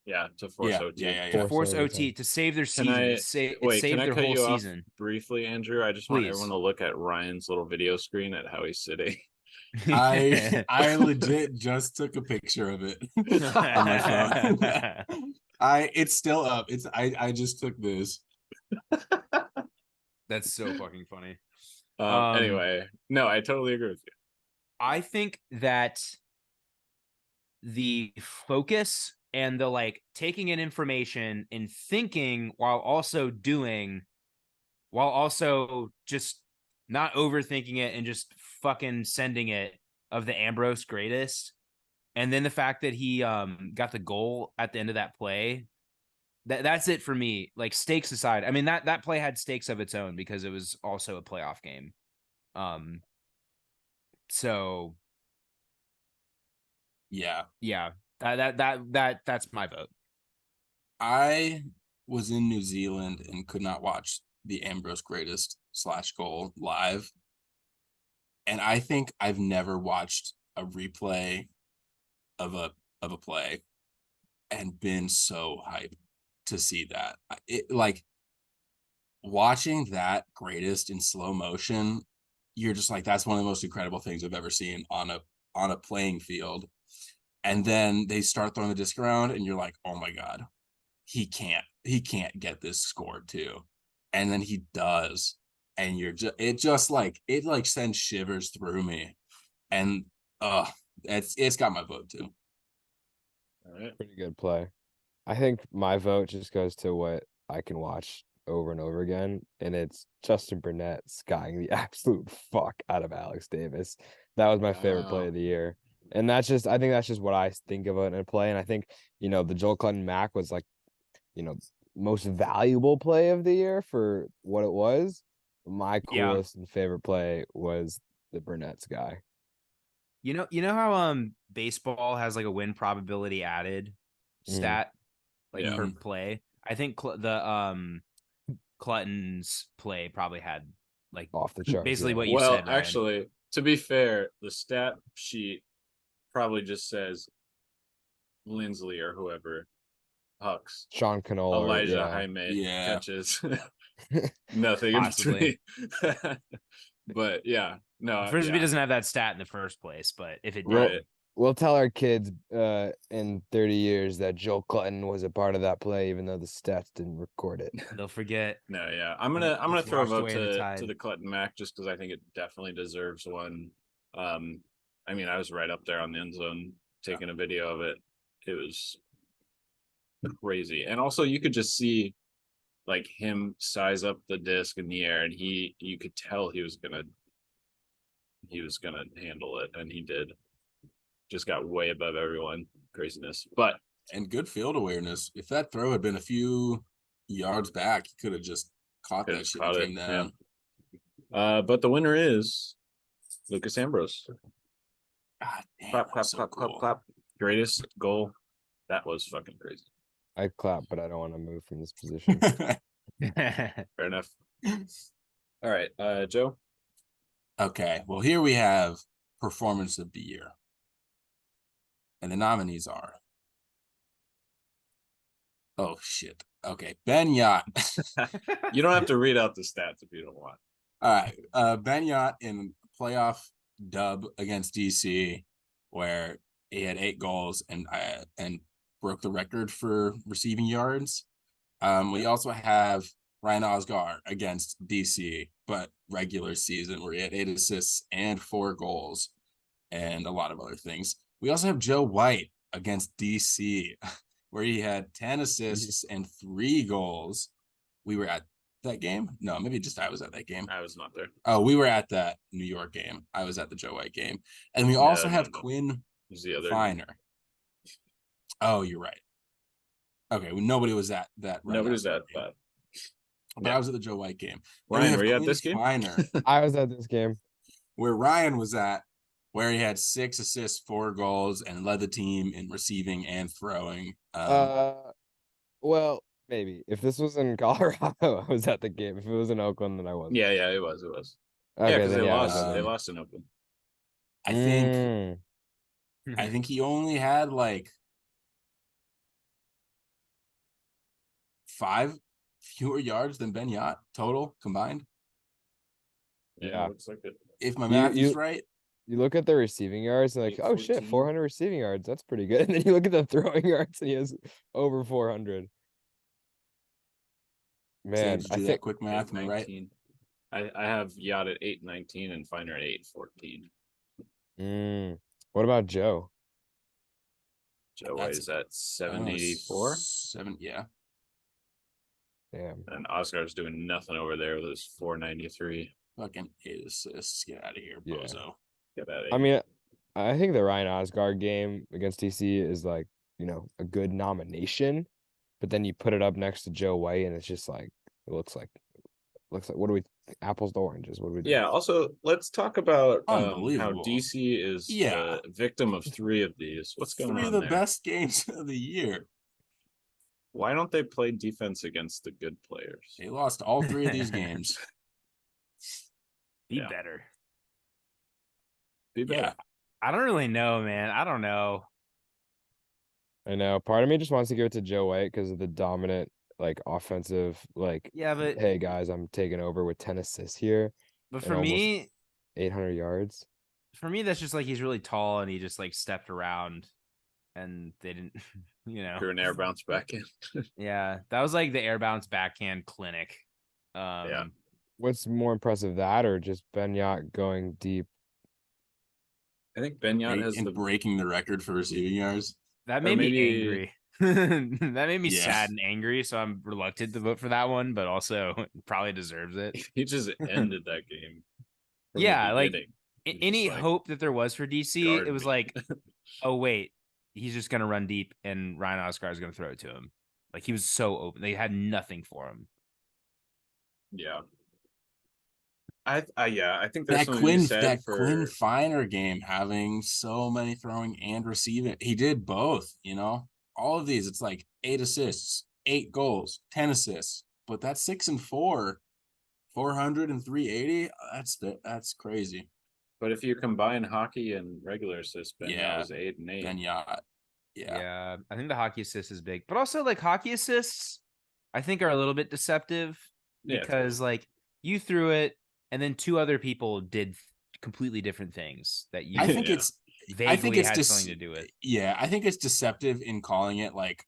Yeah, to force Yeah. OT. Yeah. To Yeah. force overtime. OT to save their Can season. I It wait? saved Can I their cut whole you off season. briefly, Andrew? I just want Please. everyone to look at Ryan's little video screen at how he's sitting. I legit just took a picture of it on my phone. It's still up. I just took this. That's so fucking funny. Anyway, no, I totally agree with you. I think that the focus and the like taking in information and thinking while also doing, while also just not overthinking it and just fucking sending it of the Ambrose greatest. And then the fact that he got the goal at the end of that play. That's it for me. Like stakes aside. I mean that play had stakes of its own because it was also a playoff game. So Yeah. yeah, that's my vote. I was in New Zealand and could not watch the Ambrose greatest / goal live. And I think I've never watched a replay of a play and been so hyped to see that. It like watching that greatest in slow motion, you're just like, that's one of the most incredible things I've ever seen on a playing field. And then they start throwing the disc around and you're like, oh my God, he can't get this scored too. And then he does. And it sends shivers through me. And It's got my vote too. All right. Pretty good play. I think my vote just goes to what I can watch over and over again, and it's Justin Burnett skying the absolute fuck out of Alex Davis. That was my favorite play Wow. of the year. And I think that's just what I think of it in a play. And I think, the Joel Clinton Mac was like, most valuable play of the year for what it was. My Yeah. coolest and favorite play was the Burnett's guy. You know how baseball has like a win probability added stat like Yeah. per play. I think the Clutton's play probably had like Off the charts. basically yeah. what you Well, said, Ryan. actually, to be fair, the stat sheet probably just says Lindsley or whoever hucks. Sean Canola. Elijah yeah. Jaime Yeah. catches. Nothing in Possibly. between. But yeah, no, Frisbee yeah, doesn't have that stat in the first place, but if it did, right. We'll tell our kids in 30 years that Joel Clutton was a part of that play, even though the stats didn't record it. they'll forget. No, yeah, I'm gonna It's throw a washed vote away in the to tide. the Clutton Mac just because I think it definitely deserves one. I mean, I was right up there on the end zone taking a video of it. It was crazy, and also you could just see like him size up the disc in the air, and you could tell he was gonna handle it, and he did. Just got way above everyone. Craziness, but And good field awareness. If that throw had been a few yards back, he could have just caught Could've that shit caught and it, came down. but the winner is Lucas Ambrose. God damn, Clap, clap, so clap, cool. clap, clap. Greatest goal. That was fucking crazy. I clap, but I don't want to move from this position. Fair enough. All right, Joe. Okay, well, here we have performance of the year. And the nominees are. Oh, shit. Okay, Ben Yacht. You don't have to read out the stats if you don't want. All right, Ben Yacht in playoff dub against DC, where he had 8 goals and broke the record for receiving yards. We also have Ryan Osgar against DC, but regular season where he had 8 assists and 4 goals and a lot of other things. We also have Joe White against DC, where he had 10 assists and 3 goals. We were at that game? No, maybe just I was at that game. I was not there. Oh, we were at that New York game. I was at the Joe White game. And we also have Quinn It was the other. Finer. Oh, you're right. Okay, well, nobody was at that. Nobody's Ryan at Osgar game. that. But Yeah. I was at the Joe White game. Ryan, were you at Quinn this game? Finer, I was at this game. where Ryan was at, where he had 6 assists, 4 goals, and led the team in receiving and throwing. Well, maybe if this was in Colorado, I was at the game. If it was in Oakland, then I wasn't. Yeah, it was. Okay, Yeah, because then they yeah, I was lost. at They that. lost in Oakland. I think Mm. I think he only had like 5 fewer yards than Ben Yacht total combined. Yeah. Looks like it. If my You- math is you- right. You look at the receiving yards and like, oh shit, 814. 400 receiving yards. That's pretty good. And then you look at the throwing yards and he has over 400. Man, Did I you do that think quick math? Am I right? 819. I have Yacht at 819 and Finer at 814. What about Joe? Joe White That's- is at 784, 7, yeah. Damn. and Oscar's doing nothing over there with his 493. Fucking 8 assists. Get out of here, Yeah. bozo. Get out of I here. mean, I think the Ryan Osgard game against DC is like, a good nomination, but then you put it up next to Joe White and it's just like, it looks like what do we apples to oranges? What do we do? Yeah. Also, let's talk about how Unbelievable. DC is Yeah. the victim of 3 of these. What's going 3 on of the there? best games of the year. Why don't they play defense against the good players? They lost all 3 of these games. Be Yeah. better. Be better. Yeah. I don't really know, man. I don't know. I know. Part of me just wants to give it to Joe White because of the dominant, like offensive, like, Yeah, but hey guys, I'm taking over with 10 assists here, for almost- me, 800 yards. that's just like he's really tall and he just like stepped around and they didn't, Threw an air bounce back in. Yeah, that was like the air bounce backhand clinic. Yeah. What's more impressive, that or just Ben Yacht going deep? I think Benyat has and the breaking the record for receiving yards. That Or made me maybe- angry. That made me Yeah. sad and angry, so I'm reluctant to vote for that one, but also probably deserves it. he just ended that game. From Yeah, the like beginning. He's any just like, hope that there was for DC, guard it was me. like, oh wait, he's just gonna run deep and Ryan Oscar is gonna throw it to him. Like he was so open. They had nothing for him. Yeah. I think there's That something to be Quinn said for Quinn Finer game having so many throwing and receiving. He did both, All of these, it's like 8 assists, 8 goals, 10 assists. But that's 6 and 4, 400 and 380. That's crazy. But if you combine hockey and regular assists, Benyat Yeah, was 8 and 8. Benyat. Yeah. I think the hockey assist is big, but also like hockey assists, I think are a little bit deceptive Yeah, because like you threw it and then 2 other people did completely different things that you I think Yeah. it's vaguely had something to do with. Yeah, I think it's deceptive in calling it like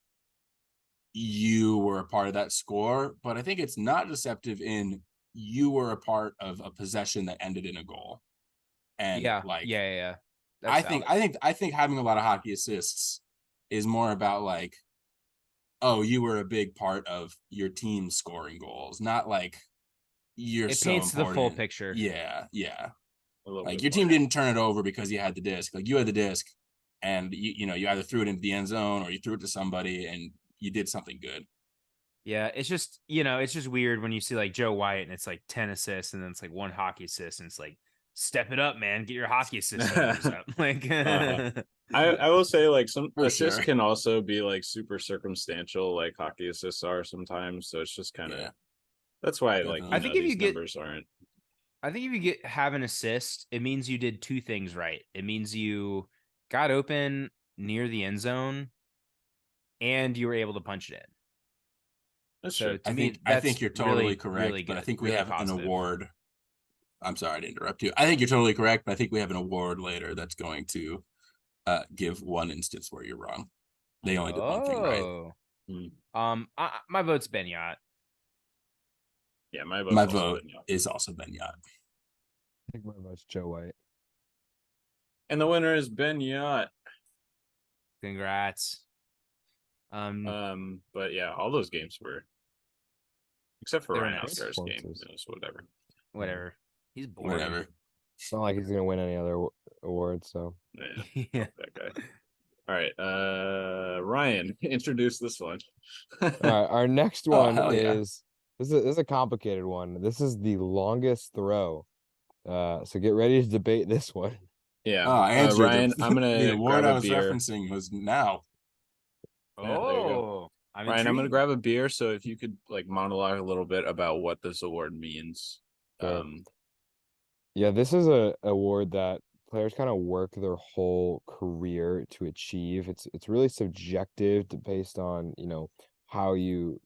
you were a part of that score, but I think it's not deceptive in you were a part of a possession that ended in a goal. And Yeah, like yeah. That's I think having a lot of hockey assists is more about like, oh, you were a big part of your team scoring goals, not like you're it so paints the full important. picture. Yeah. A little Like bit your team more. didn't turn it over because you had the disc. Like you had the disc, and you either threw it into the end zone or you threw it to somebody, and you did something good. Yeah, it's just it's just weird when you see like Joe Wyatt and it's like 10 assists and then it's like 1 hockey assist and it's like step it up, man, get your hockey assist numbers up. Like I will say like some For assists sure. can also be like super circumstantial, like hockey assists are sometimes. So it's just kind of Yeah. that's why Definitely. like I think if these you get numbers aren't. I think if you have an assist, it means you did 2 things right. It means you got open near the end zone and you were able to punch it in. That's So true. to I me, think that's you're totally really, correct, really but I good, think we really have positive. an award. I'm sorry to interrupt you. I think you're totally correct, but I think we have an award later that's going to give one instance where you're wrong. They only did one thing right. Oh. Hmm. My vote's Benyat. Yeah, my vote's My also vote Benyat. is also Benyat. I think my vote's Joe White. And the winner is Benyat. Congrats. But yeah, all those games were except for They were Ryan nice. Oscar's game. Performances. It was whatever. Whatever. He's boring. Whatever. It's not like he's gonna win any other awards. So Yeah, Yeah. that guy. All right, Ryan, introduce this one. all right, our next Oh, one hell yeah. is this is a complicated one. This is the longest throw. So get ready to debate this one. Yeah, Oh, Andrew, Ryan, I'm the gonna award grab I a was beer. referencing was now. Yeah, there you go. Oh, I'm Ryan, I'm gonna intrigued. grab a beer. So if you could like monologue a little bit about what this award means. Sure. Yeah, this is a award that players kind of work their whole career to achieve. It's really subjective based on, how you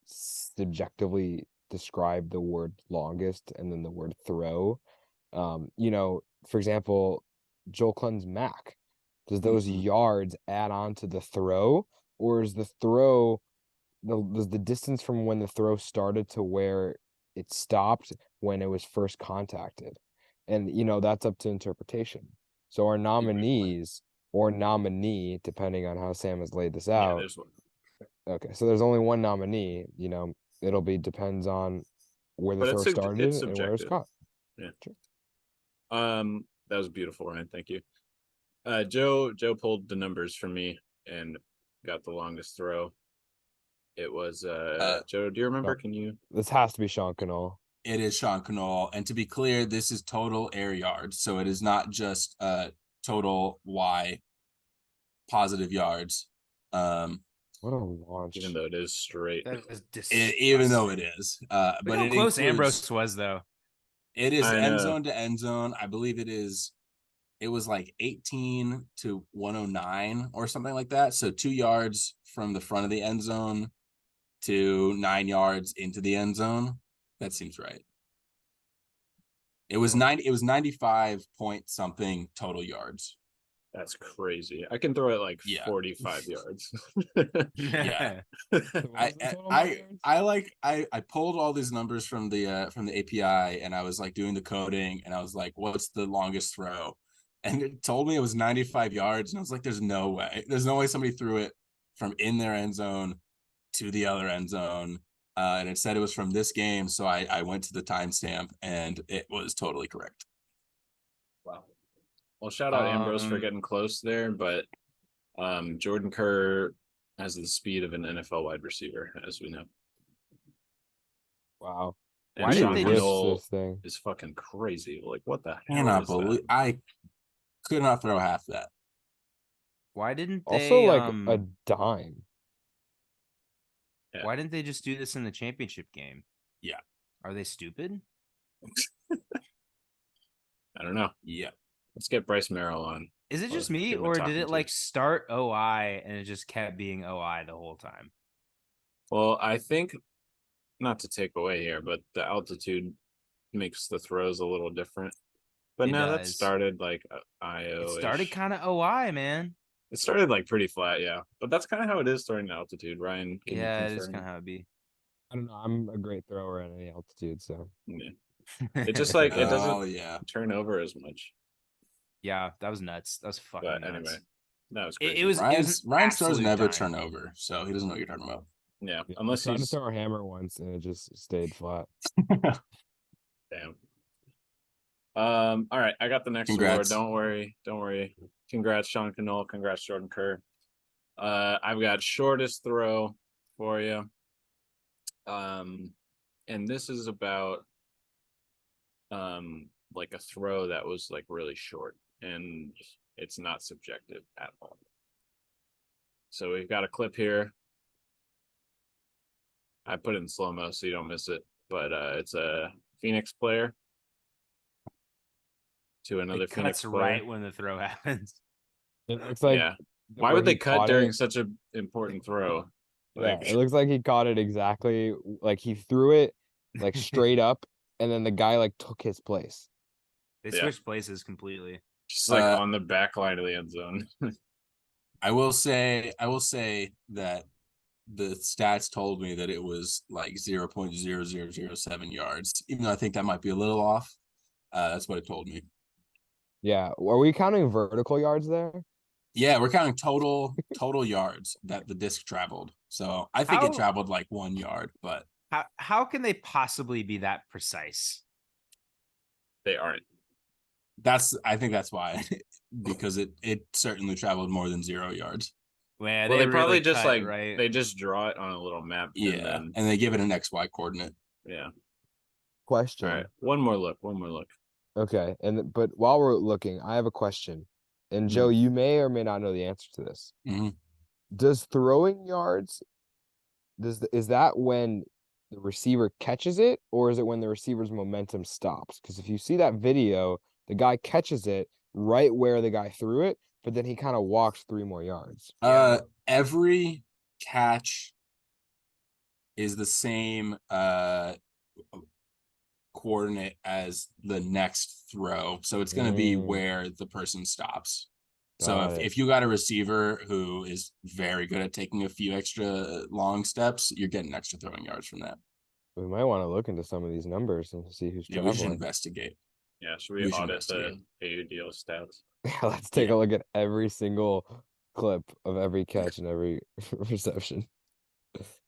subjectively describe the word longest and then the word throw. For example, Joel Clinton's Mac. Does those Mhm. yards add on to the throw, or is the throw does the distance from when the throw started to where it stopped when it was first contacted? And that's up to interpretation. So our nominees or nominee, depending on how Sam has laid this Yeah, out. there's one. Okay, so there's only one nominee. It'll be depends on where the But throw started it's and where it's subjective. caught. Yeah. Sure. That was beautiful, Ryan. Thank you. Joe pulled the numbers for me and got the longest throw. It was Joe, do you remember? Sean. Can you This has to be Sean Cannell. It is Sean Cannell. And to be clear, this is total air yards. So it is not just total Y positive yards. What a launch. even though it is straight? That is disgusting. Even though it is. Look But how it close includes, Ambrose was, though. it is I end know. zone to end zone. I believe it was like 18 to 109 or something like that. So 2 yards from the front of the end zone to 9 yards into the end zone. That seems right. It was 95 point something total yards. That's crazy. I can throw it like Yeah. 45 yards. Yeah. What was the total amount of yards? I pulled all these numbers from the API and I was like doing the coding and I was like, what's the longest throw? and it told me it was 95 yards, and I was like, "There's no way. There's no way somebody threw it from in their end zone to the other end zone." And it said it was from this game, so I went to the timestamp, and it was totally correct. Wow. Well, shout out Ambrose for getting close there, but Jordan Kerr has the speed of an NFL wide receiver, as we know. Wow. And Why didn't Sean they Rips just- Kittle this thing? is fucking crazy. Like, what the hell Cannot is believe I could not throw half that. Why didn't Also, they like a dime. Yeah. why didn't they just do this in the championship game? Yeah. Are they stupid? I don't know. Yeah. Let's get Bryce Merrill on. Is it Well, just me, give him a or did talking it to. like start OI and it just kept being OI the whole time? Well, I think, not to take away here, but the altitude makes the throws a little different. But It no, that does. started like IO. It started kind of OI, man. It started like pretty flat, yeah. But that's kind of how it is starting altitude. Ryan, can Yeah, you it is confirm? kind of how it be. I don't know. I'm a great thrower at any altitude, so Yeah. It just like it doesn't Oh yeah. turn over as much. Yeah, that was nuts. That was fucking But nuts. anyway, that was It- crazy. it was- Ryan's an throws absolute never dime. turn over, so he doesn't know what you're talking about. Yeah, yeah, unless I tried to he's throw a hammer once and it just stayed flat. damn. All right, I got the next award. Congrats. Don't worry. Congrats, Sean Cannell. Congrats, Jordan Kerr. I've got shortest throw for you. And this is about like a throw that was like really short, and it's not subjective at all. So we've got a clip here. I put it in slow-mo so you don't miss it, but it's a Phoenix player to another It Phoenix cuts player. right when the throw happens. It looks like Yeah. where Why would he they cut caught during it- such an important throw? Yeah, Like, it looks like he caught it exactly like he threw it like straight up, and then the guy like took his place. They Yeah. switched places completely. just like on the back line of the end zone. I will say that the stats told me that it was like 0.0007 yards, even though I think that might be a little off. That's what it told me. Yeah, are we counting vertical yards there? Yeah, we're counting total yards that the disc traveled. So I think How- it traveled like 1 yard, but How can they possibly be that precise? They aren't. I think that's why, because it certainly traveled more than 0 yards. Well, Well, they probably really just cut, like right. they just draw it on a little map. Yeah, And then, and they give it an XY coordinate. yeah. Question. All right. One more look. Okay, but while we're looking, I have a question. And Joe, you may or may not know the answer to this. Mhm. Does throwing yards is that when the receiver catches it, or is it when the receiver's momentum stops? Because if you see that video, the guy catches it right where the guy threw it, but then he kind of walks 3 more yards. Yeah. Every catch is the same coordinate as the next throw. So it's going to be where the person stops. So Got it. if you got a receiver who is very good at taking a few extra long steps, you're getting extra throwing yards from that. We might want to look into some of these numbers and see who's Yeah, we should traveling. investigate. Yeah. Should we We should audit the investigate. AUDL stats? Let's take Yeah. a look at every single clip of every catch and every reception.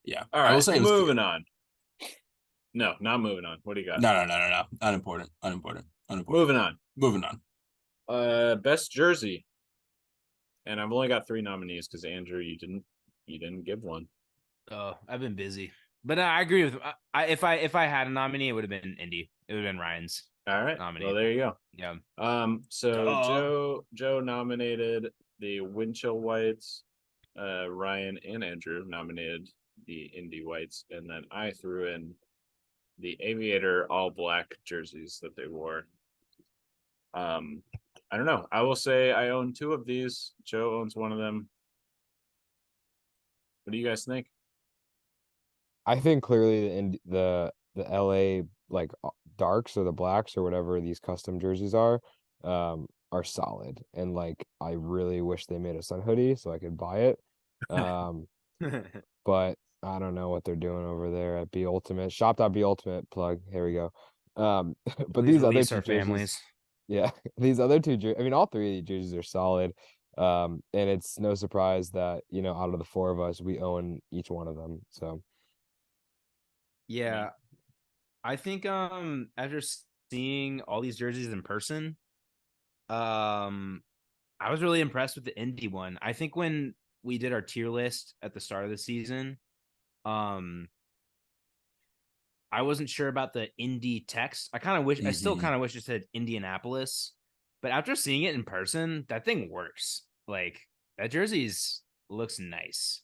Yeah. All I will right. say it was Moving on. No, not moving on. What do you got? No. Unimportant. Moving on. Moving on. Best jersey. And I've only got 3 nominees because Andrew, you didn't give one. Oh, I've been busy, but I agree with. If I had a nominee, it would have been Indy. It would have been Ryan's. All right. Nominee. Well, there you go. Yeah. So Duh. Joe nominated the Windchill Whites. Ryan and Andrew nominated the Indy Whites, and then I threw in the Aviator all black jerseys that they wore. I don't know. I will say I own 2 of these. Joe owns one of them. What do you guys think? I think clearly the LA like darks or the blacks or whatever these custom jerseys are solid, and like I really wish they made a Sun hoodie so I could buy it. But I don't know what they're doing over there at B Ultimate. Shop.B Ultimate plug. Here we go. But Please these other release two our jerseys, families. Yeah, these other two I mean, all three of these jerseys are solid. And it's no surprise that, out of the four of us, we own each one of them. So Yeah. I think after seeing all these jerseys in person, I was really impressed with the Indy one. I think when we did our tier list at the start of the season, I wasn't sure about the Indy text. I still kind of wish it said Indianapolis, but after seeing it in person, that thing works. Like that jersey's looks nice.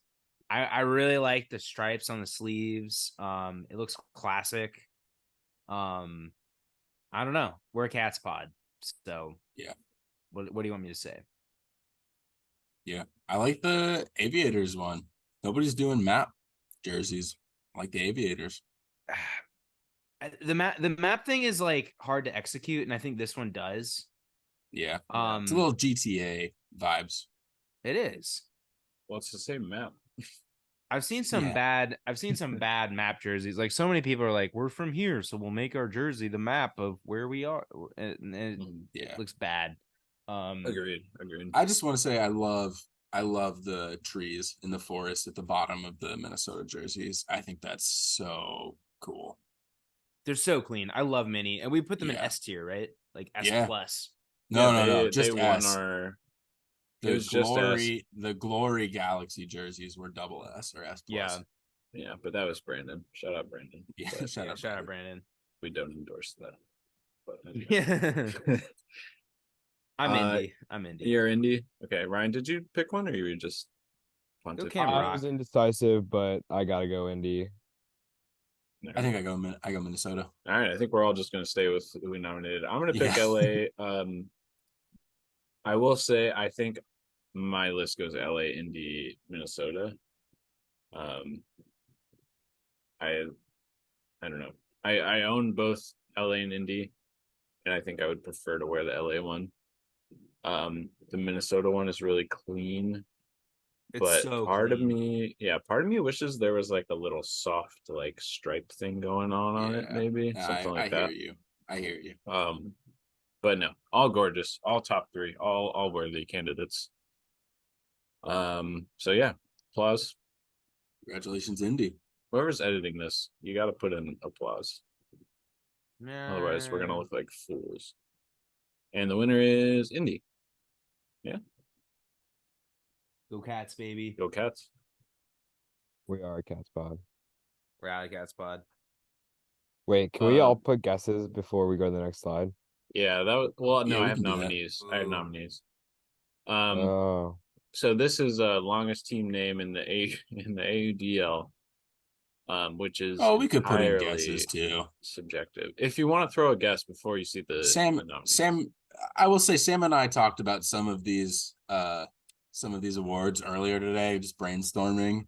I really like the stripes on the sleeves. It looks classic. I don't know. We're a Cats pod, so Yeah. What do you want me to say? Yeah, I like the Aviators one. Nobody's doing map jerseys like the Aviators. The map thing is like hard to execute, and I think this one does. Yeah, it's a little GTA vibes. It is. Well, it's the same map. I've seen some bad map jerseys. Like so many people are like, we're from here, so we'll make our jersey the map of where we are, and it looks bad. Agreed. I just want to say I love the trees in the forest at the bottom of the Minnesota jerseys. I think that's so cool. They're so clean. I love mini, and we put them in Yeah. S tier, right? Like S Yeah. plus. No, just they won S. our. It The was just S. the Glory Galaxy jerseys were double S or S plus. Yeah, but that was Brandon. Shout out Brandon. Yeah, But Shout out Brandon. we don't endorse that. But Yeah. I'm Indy. You're Indy. Okay, Ryan, did you pick one or you just punted? Okay, Cam I Rock. was indecisive, but I gotta go Indy. I think I go Minnesota. All right, I think we're all just gonna stay with who we nominated. I'm gonna pick Yeah. LA. I will say I think my list goes LA, Indy, Minnesota. I don't know. I own both LA and Indy, and I think I would prefer to wear the LA one. The Minnesota one is really clean. It's But so part of clean. me wishes there was like a little soft like striped thing going on it, maybe something like that. I hear you. But no, all gorgeous, all top three, all worthy candidates. So yeah, applause. Congratulations, Indy. Whoever's editing this, you got to put in applause. Otherwise, we're gonna look like fools. And the winner is Indy. Yeah. Go Cats, baby. Go Cats. We are a Cats pod. We're out of Cats pod. Wait, can we all put guesses before we go to the next slide? Yeah, that was well. No, Yeah, I have can do that. nominees. I have nominees. Oh, So this is longest team name in the AUDL, which is we could put in entirely guesses too. subjective. If you want to throw a guess before you see the Sam, I will say Sam and I talked about some of these awards earlier today, just brainstorming,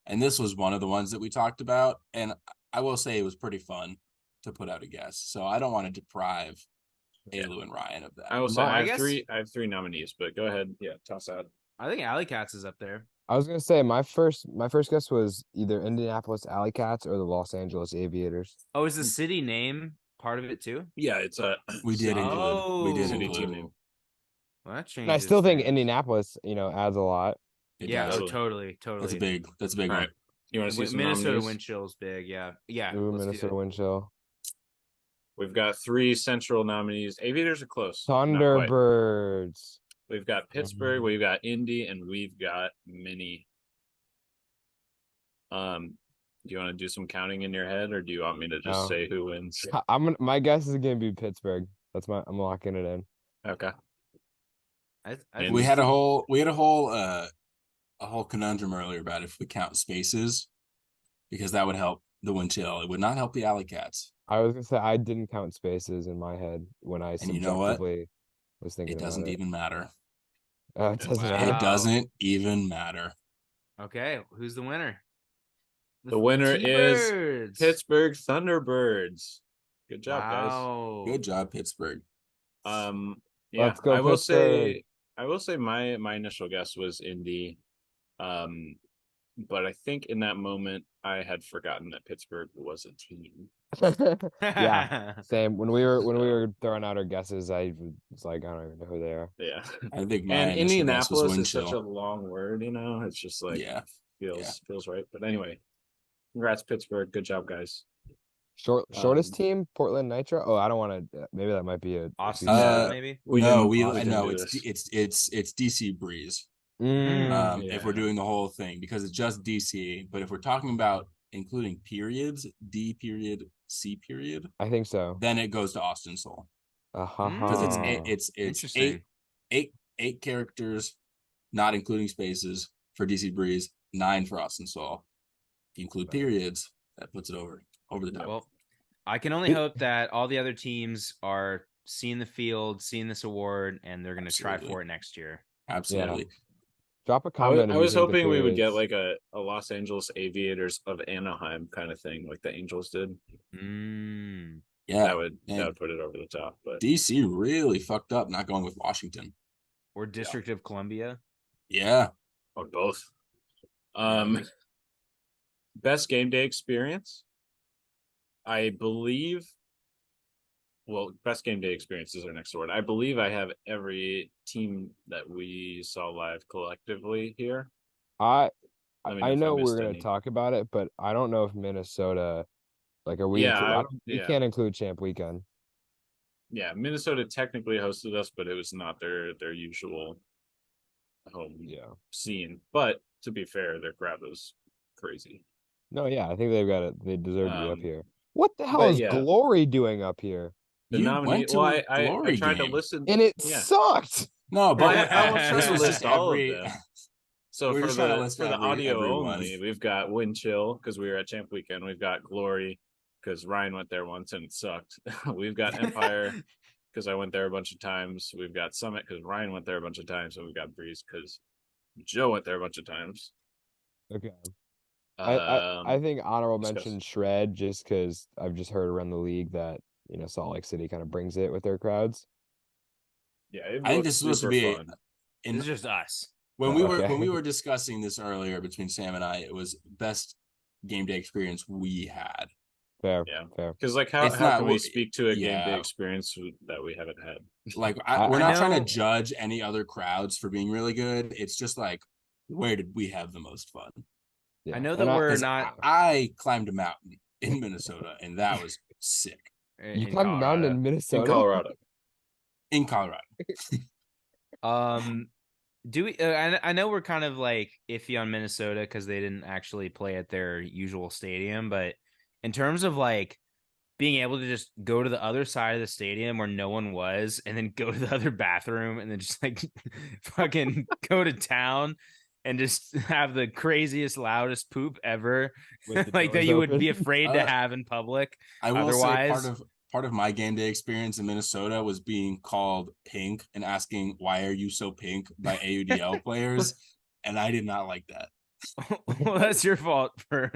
and this was one of the ones that we talked about. And I will say it was pretty fun to put out a guess. So I don't want to deprive Alu and Ryan of that. I will say Well, I I have three nominees, but go ahead. Yeah, toss out. I think Alley Cats is up there. I was gonna say my first guess was either Indianapolis Alley Cats or the Los Angeles Aviators. Oh, is the city name part of it too? Yeah, it's a We did include. city team name. Well, that changes. And I still think things. Indianapolis, adds a lot. It Yeah, does. totally. That's a big All one. right. You want to see some Minnesota nominees? wind chill's big. Yeah. Ooh, let's do Minnesota it. wind chill. We've got 3 central nominees. Aviators are close. Not quite. Thunderbirds. We've got Pittsburgh, we've got Indy, and we've got Mini. Do you want to do some counting in your head, or do you want me to just No. say who wins? My guess is gonna be Pittsburgh. I'm locking it in. Okay. We had a whole conundrum earlier about if we count spaces, because that would help the wind chill. It would not help the Alley Cats. I was gonna say I didn't count spaces in my head when I And you know what? subjectively was thinking It about doesn't it. even matter. It doesn't Wow. matter. It doesn't even matter. Okay, who's the winner? The winner is T-Birds. Pittsburgh Thunderbirds. Good job, guys. Wow. Good job, Pittsburgh. Yeah, Let's go, I will Pittsburgh. say my initial guess was Indy. But I think in that moment I had forgotten that Pittsburgh was a team. Yeah, same. When we So- were throwing out our guesses, I was like, I don't even know who they are. Yeah. I think my And initial guess was Indianapolis wind is such a chill. long word, It's just like Yeah. feels right. But anyway, congrats Pittsburgh. Good job, guys. Shortest Um, team, Portland Nitro. Oh, I don't want to. Maybe that might be a Austin future- Seven, Uh, maybe. We no, didn't no, do it's this. it's DC Breeze. Mm, If we're Yeah. doing the whole thing, because it's just DC. But if we're talking about including periods, D period, C period, I think so. then it goes to Austin Soul. Because Uh-huh. it's Interesting. eight characters, not including spaces for DC Breeze, 9 for Austin Soul. If you include periods, that puts it over the top. Well, I can only hope that all the other teams are seeing the field, seeing this award, and they're going to try Absolutely. for it next year. Absolutely. Drop a comment. I if was you think the hoping we would get periods- like a Los Angeles Aviators of Anaheim kind of thing, like the Angels did. Mm. Yeah. That would and put it over the top. But DC really fucked up not going with Washington. Or District of Columbia. Yeah. or both. Best game day experience. I believe. Well, best game day experience is our next award. I believe I have every team that we saw live collectively here. I Let me know I if I know missed we're gonna any. talk about it, but I don't know if Minnesota, like, are we? Yeah, I don't, we yeah. can't include Champ Weekend. Yeah, Minnesota technically hosted us, but it was not their usual home Yeah. scene. But to be fair, their crowd was crazy. No, yeah, I think they've got it. They deserve to be up Um, here. What the hell but is yeah. Glory doing up here? The You nominee. went to Well, a I Glory tried to game. listen, And it yeah. sucked. No, Well, but I almost tried this to was list just all of every. them. So We're for just trying to the list for the every- audio everyone. only, we've got Wind Chill because we were at Champ Weekend. We've got Glory because Ryan went there once and it sucked. We've got Empire because I went there a bunch of times. We've got Summit because Ryan went there a bunch of times, and we've got Breeze because Joe went there a bunch of times. Okay. I think honorable discuss. mention Shred, just because I've just heard around the league that Salt Lake City kind of brings it with their crowds. Yeah, it I think looked this is supposed to super be fun. in, This is just us. when Okay. we were discussing this earlier between Sam and I. It was best game day experience we had. Fair. Yeah. Fair. Because like how It's not can we what- speak to a game day yeah. experience that we haven't had? Like I we're not trying to know- judge any other crowds for being really good. It's just like, where did we have the most fun? Yeah. I know And that we're 'Cause not I climbed a mountain in Minnesota, and that was sick. You in climbed a mountain Colorado. in Minnesota. In Colorado. In Colorado. Do we? I know we're kind of like iffy on Minnesota because they didn't actually play at their usual stadium, but in terms of like being able to just go to the other side of the stadium where no one was, and then go to the other bathroom, and then just like fucking go to town and just have the craziest, loudest poop ever, With the like that doors you would be open. afraid to have in public. I will Otherwise- say part of my game day experience in Minnesota was being called pink and asking, "Why are you so pink?" by AUDL players, and I did not like that. Well, that's your fault for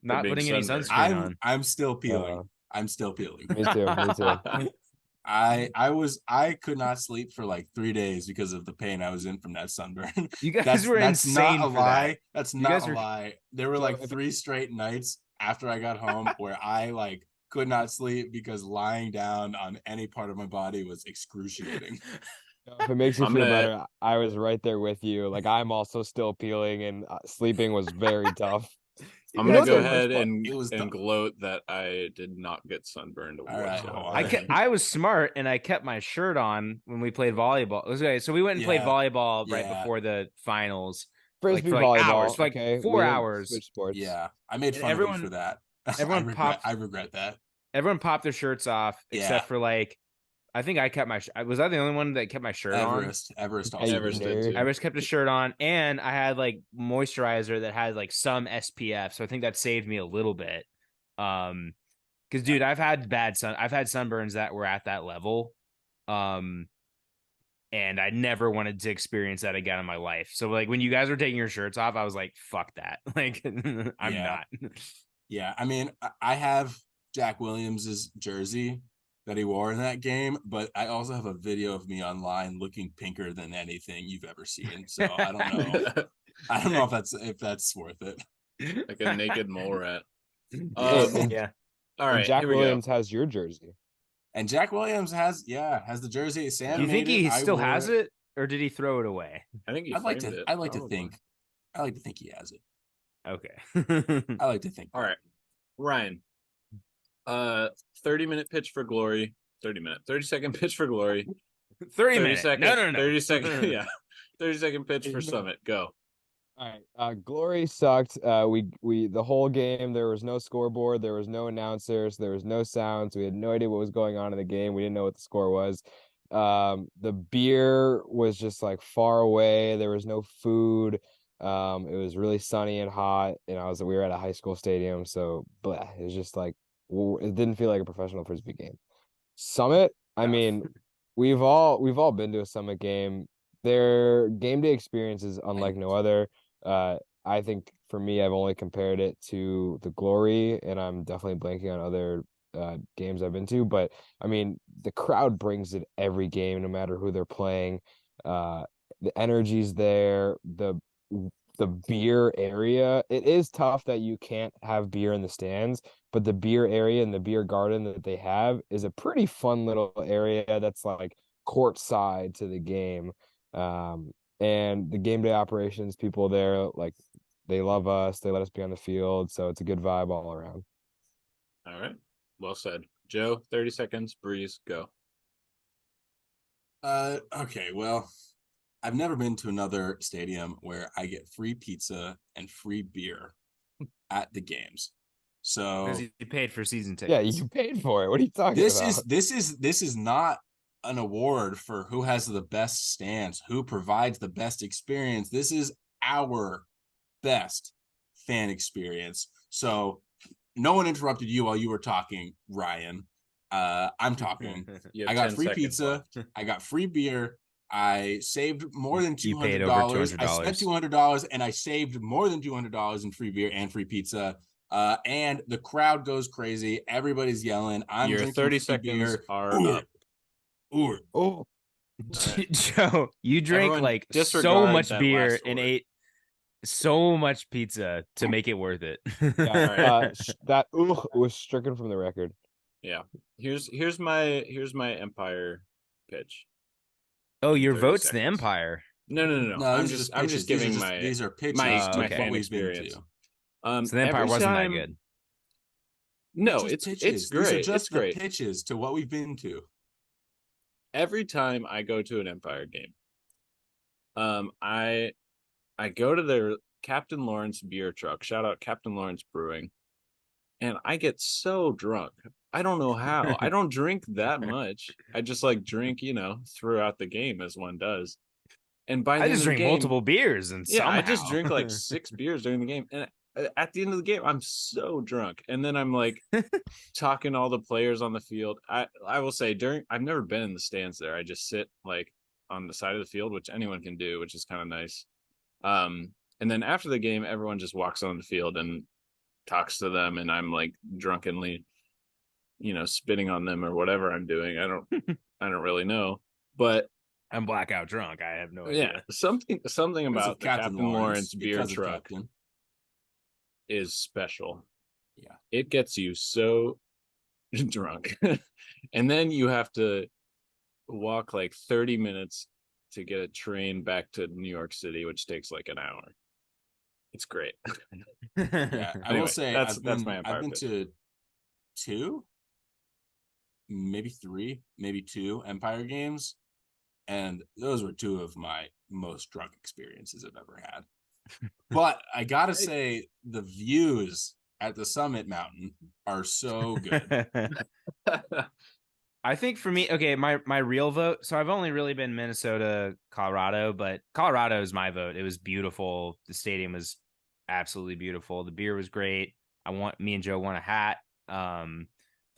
not being putting any sunburned. sunscreen on. I'm still peeling. I'm still peeling. Me too. Me too. I could not sleep for like 3 days because of the pain I was in from that sunburn. You guys were insane not a for lie. that. That's You not guys a are- lie. There were So like if- 3 straight nights after I got home where I like could not sleep because lying down on any part of my body was excruciating. If it makes you I'm feel gonna- better, I was right there with you. Like, I'm also still peeling, and sleeping was very tough. I'm You gonna know go the worst ahead part? and It was and gloat that I did not get sunburned. All right, whatsoever. hold on. I was smart and I kept my shirt on when we played volleyball. Okay, so we went and played Yeah, volleyball right yeah. before the finals. Frisbee for, like, volleyball, hours, for, like, okay? 4 We didn't hours. Switch sports. Yeah, I made And fun of everyone- you for that. everyone popped- I regret that. Everyone popped their shirts off Yeah. except for like, I think I kept my. Was I the only one that kept my shirt on? Everest Hey, also. Everest did nerd. too. Everest kept a shirt on, and I had like moisturizer that had like some SPF, so I think that saved me a little bit. Because dude, I've had sunburns that were at that level, and I never wanted to experience that again in my life. So like when you guys were taking your shirts off, I was like, "Fuck that!" Like I'm Yeah. not. Yeah, I mean, I have Jack Williams's jersey that he wore in that game, but I also have a video of me online looking pinker than anything you've ever seen. So I don't know. I don't know if that's worth it. like a naked mole rat. And- Yeah. All And right, Jack here we go. Williams has your jersey. And Jack Williams has the jersey. Sam Do you think made it. he I still wore has it, or did he throw it away? I think he I'd like framed to. it. I'd like to probably. think. I like to think he has it. Okay. I like to think. All right, Ryan. 30-minute pitch for glory. 30-second pitch for glory. 30 minutes. Second, No. 30-second. Yeah. 30-second pitch for Summit. Go. All right. Glory sucked. We the whole game, there was no scoreboard, there was no announcers, there was no sounds. We had no idea what was going on in the game. We didn't know what the score was. The beer was just like far away. There was no food. It was really sunny and hot, and we were at a high school stadium, so bleh, it was just like it didn't feel like a professional frisbee game. Summit, I mean, we've all been to a Summit game. Their game day experience is unlike no other. I think for me, I've only compared it to the Glory, and I'm definitely blanking on other games I've been to. But I mean, the crowd brings it every game, no matter who they're playing. The energy's there. The beer area. It is tough that you can't have beer in the stands, but the beer area and the beer garden that they have is a pretty fun little area that's like courtside to the game. And the game day operations people there, like, they love us, they let us be on the field, so it's a good vibe all around. All right. Well said. Joe, 30 seconds. Breeze, go. Okay. Well, I've never been to another stadium where I get free pizza and free beer at the games. So Because you paid for season Yeah, tickets. you paid for it. What are you talking about? this is not an award for who has the best stands, who provides the best experience. This is our best fan experience. So no one interrupted you while you were talking, Ryan. I'm talking. You have I got 10 free seconds pizza. left. I got free beer. I saved more than You paid $200. over I spent $200. $200 and I saved more than $200 in free beer and free pizza. And the crowd goes crazy. Everybody's yelling. I'm Your drinking 30 free seconds beer. are Ooh. up. Oh, All right. Joe, you drank Everyone like so disregard much that beer last and word. ate so much pizza to make it worth it. yeah. That was stricken from the record. Yeah. Here's my Empire pitch. Oh, in your 30 vote's the seconds. Empire. No. No, I'm these are just pitches. giving These are pitches my to okay. what fan we've been experience. to. So the Empire every wasn't that time- good. No, They're it's just pitches. it's great. These are just It's the great. pitches to what we've been to. Every time I go to an Empire game, I go to their Captain Lawrence beer truck. Shout out Captain Lawrence Brewing. And I get so drunk. I don't know how. I don't drink that much. I just like drink, throughout the game as one does. And by the I end just of the drink game, multiple beers and yeah, I just somehow- drink like 6 beers during the game. And at the end of the game, I'm so drunk. And then I'm like talking to all the players on the field. I will say I've never been in the stands there. I just sit like on the side of the field, which anyone can do, which is kind of nice. And then after the game, everyone just walks on the field and talks to them, and I'm like drunkenly, spitting on them or whatever I'm doing. I don't really know, but I'm blackout drunk. I have no yeah, idea. something Because about of the Captain Lawrence beer because of truck Captain. is special. Yeah. It gets you so drunk. And then you have to walk like 30 minutes to get a train back to New York City, which takes like an hour. It's great. Yeah, I Anyway, will say that's my Empire I've been pick. to 2, maybe 3, maybe 2 Empire games, and those were 2 of my most drunk experiences I've ever had. But I gotta say, the views at the Summit Mountain are so good. I think for me, okay, my real vote. So I've only really been Minnesota, Colorado, but Colorado is my vote. It was beautiful. The stadium was absolutely beautiful. The beer was great. Me and Joe won a hat,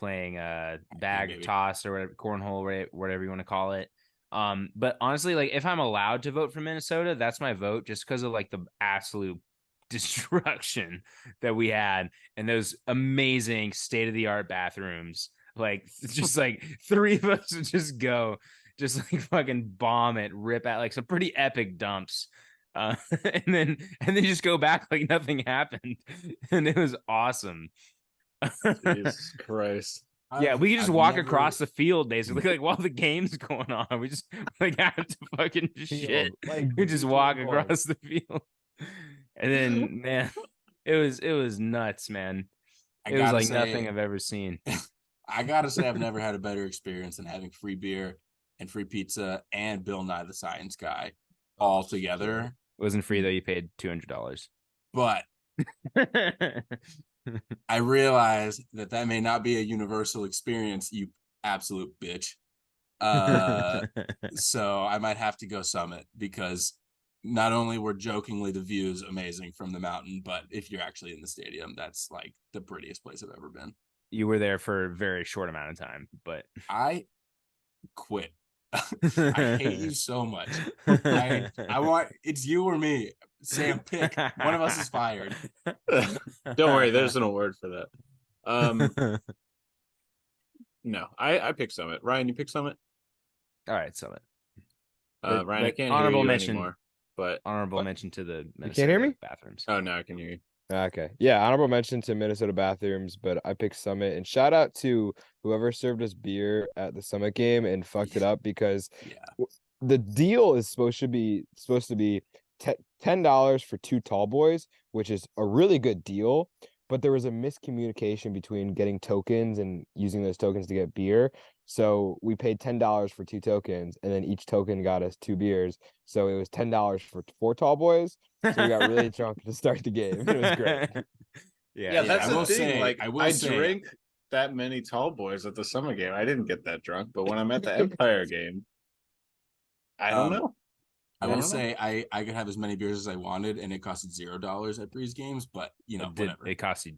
playing bag baby. toss or whatever, cornhole, whatever you want to call it. But honestly, like if I'm allowed to vote for Minnesota, that's my vote, just because of like the absolute destruction that we had and those amazing state-of-the-art bathrooms. Like just like 3 of us would just go, just like fucking bomb it, rip out like some pretty epic dumps. and then just go back like nothing happened, and it was awesome. Jesus Christ. Yeah, we could just I've walk never- across the field basically, like while the game's going on. We just like have to fucking shit. Field, like, We just deep walk indoors. across the field, and then man, it was nuts, man. I It was gotta like say, nothing I've ever seen. I gotta say, I've never had a better experience than having free beer and free pizza and Bill Nye the Science Guy all together. It wasn't free though. You paid $200. But I realize that may not be a universal experience, you absolute bitch. So I might have to go Summit because not only were jokingly the views amazing from the mountain, but if you're actually in the stadium, that's like the prettiest place I've ever been. You were there for a very short amount of time, but I quit. I hate you so much. I want it's you or me. Sam, pick. One of us is fired. Don't worry, there's an award for that. No, I pick Summit. Ryan, you pick Summit? All right, Summit. Ryan, I But can't honorable hear you mention. anymore. But Honorable what? mention to the You Minnesota can't hear me? bathrooms. Oh no, I can hear you. Okay. Yeah, honorable mention to Minnesota bathrooms, but I picked Summit. And shout out to whoever served us beer at the Summit game and fucked it up because Yeah. the deal is supposed to be $10 for 2 tall boys, which is a really good deal. But there was a miscommunication between getting tokens and using those tokens to get beer. So we paid $10 for 2 tokens, and then each token got us 2 beers. So it was $10 for 4 tall boys. So we got really drunk to start the game. It was great. Yeah, that's I the will thing. say- Like, I will I say- drank that many tall boys at the Summit game. I didn't get that drunk, but when I'm at the Empire game, I don't know. I don't will know. say I could have as many beers as I wanted, and it costed $0 at Breeze games, but whatever. It cost you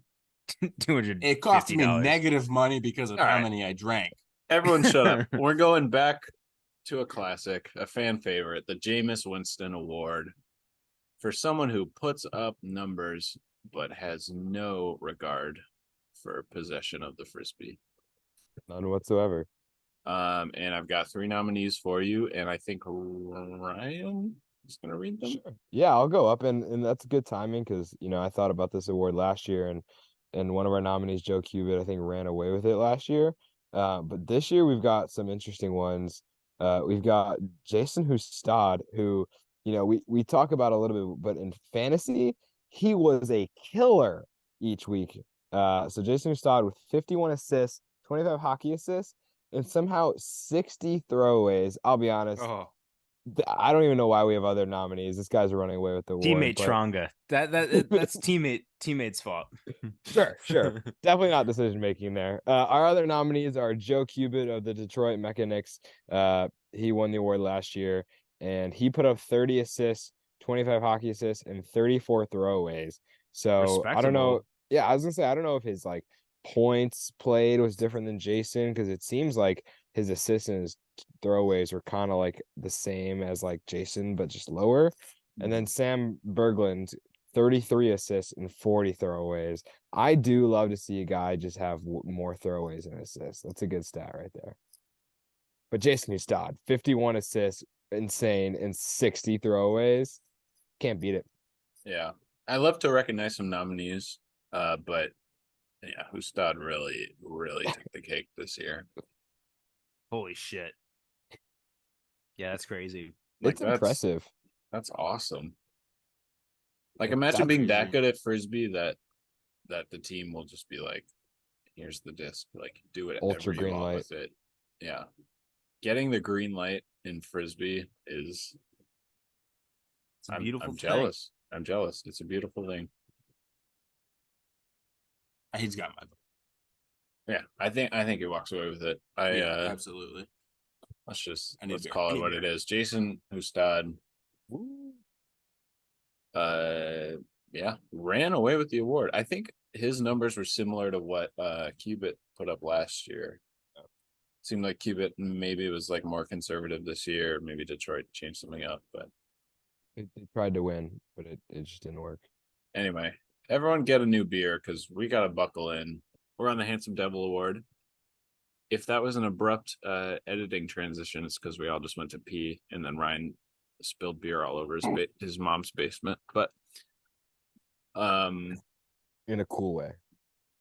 $250. It cost me negative money because of All how right. many I drank. Everyone shut up. We're going back to a classic, a fan favorite, the Jameis Winston Award for someone who puts up numbers but has no regard for possession of the Frisbee. None whatsoever. And I've got 3 nominees for you, and I think Ryan is going to read them. Sure. Yeah, I'll go up, and that's good timing because I thought about this award last year, and one of our nominees, Joe Cubitt, I think ran away with it last year. But this year we've got some interesting ones. We've got Jason Hustad, who we talk about a little bit, but in fantasy he was a killer each week. So Jason Hustad with 51 assists, 25 hockey assists, and somehow 60 throwaways. I'll be honest. Oh, I don't even know why we have other nominees. This guy's running away with the award. teammate but- Tronga. That's teammate's fault. Sure. Definitely not decision making there. Our other nominees are Joe Cubitt of the Detroit Mechanics. He won the award last year, and he put up 30 assists, 25 hockey assists, and 34 throwaways. So I don't know. Respectable. Yeah, I was gonna say I don't know if his points played was different than Jason because it seems like his assists and his throwaways were kind of like the same as Jason, but just lower. And then Sam Berglund, 33 assists and 40 throwaways. I do love to see a guy just have more throwaways and assists. That's a good stat right there. But Jason Hustad, 51 assists, insane, and 60 throwaways. Can't beat it. Yeah. I love to recognize some nominees, but yeah, Hustad really took the cake this year. Holy shit. Yeah, that's crazy. Like, It's impressive. That's awesome. Like, Yeah, imagine that's being that crazy. good at Frisbee that the team will just be like, here's the disc, like do it Ultra green light. with it. Yeah. Getting the green light in Frisbee is It's a beautiful I'm thing. jealous. I'm jealous. It's a beautiful thing. He's got my vote. Yeah, I think he walks away with it. Absolutely. Let's I need beer. call I it need what beer. it is. Jason Hustad yeah, ran away with the award. I think his numbers were similar to what Cubitt put up last year. Seemed like Cubitt maybe was more conservative this year. Maybe Detroit changed something up, but They tried to win, but it just didn't work. anyway, everyone get a new beer because we got to buckle in. We're on the Handsome Devil Award. If that was an abrupt editing transition, it's because we all just went to pee, and then Ryan spilled beer all over his mom's basement, but In a cool way.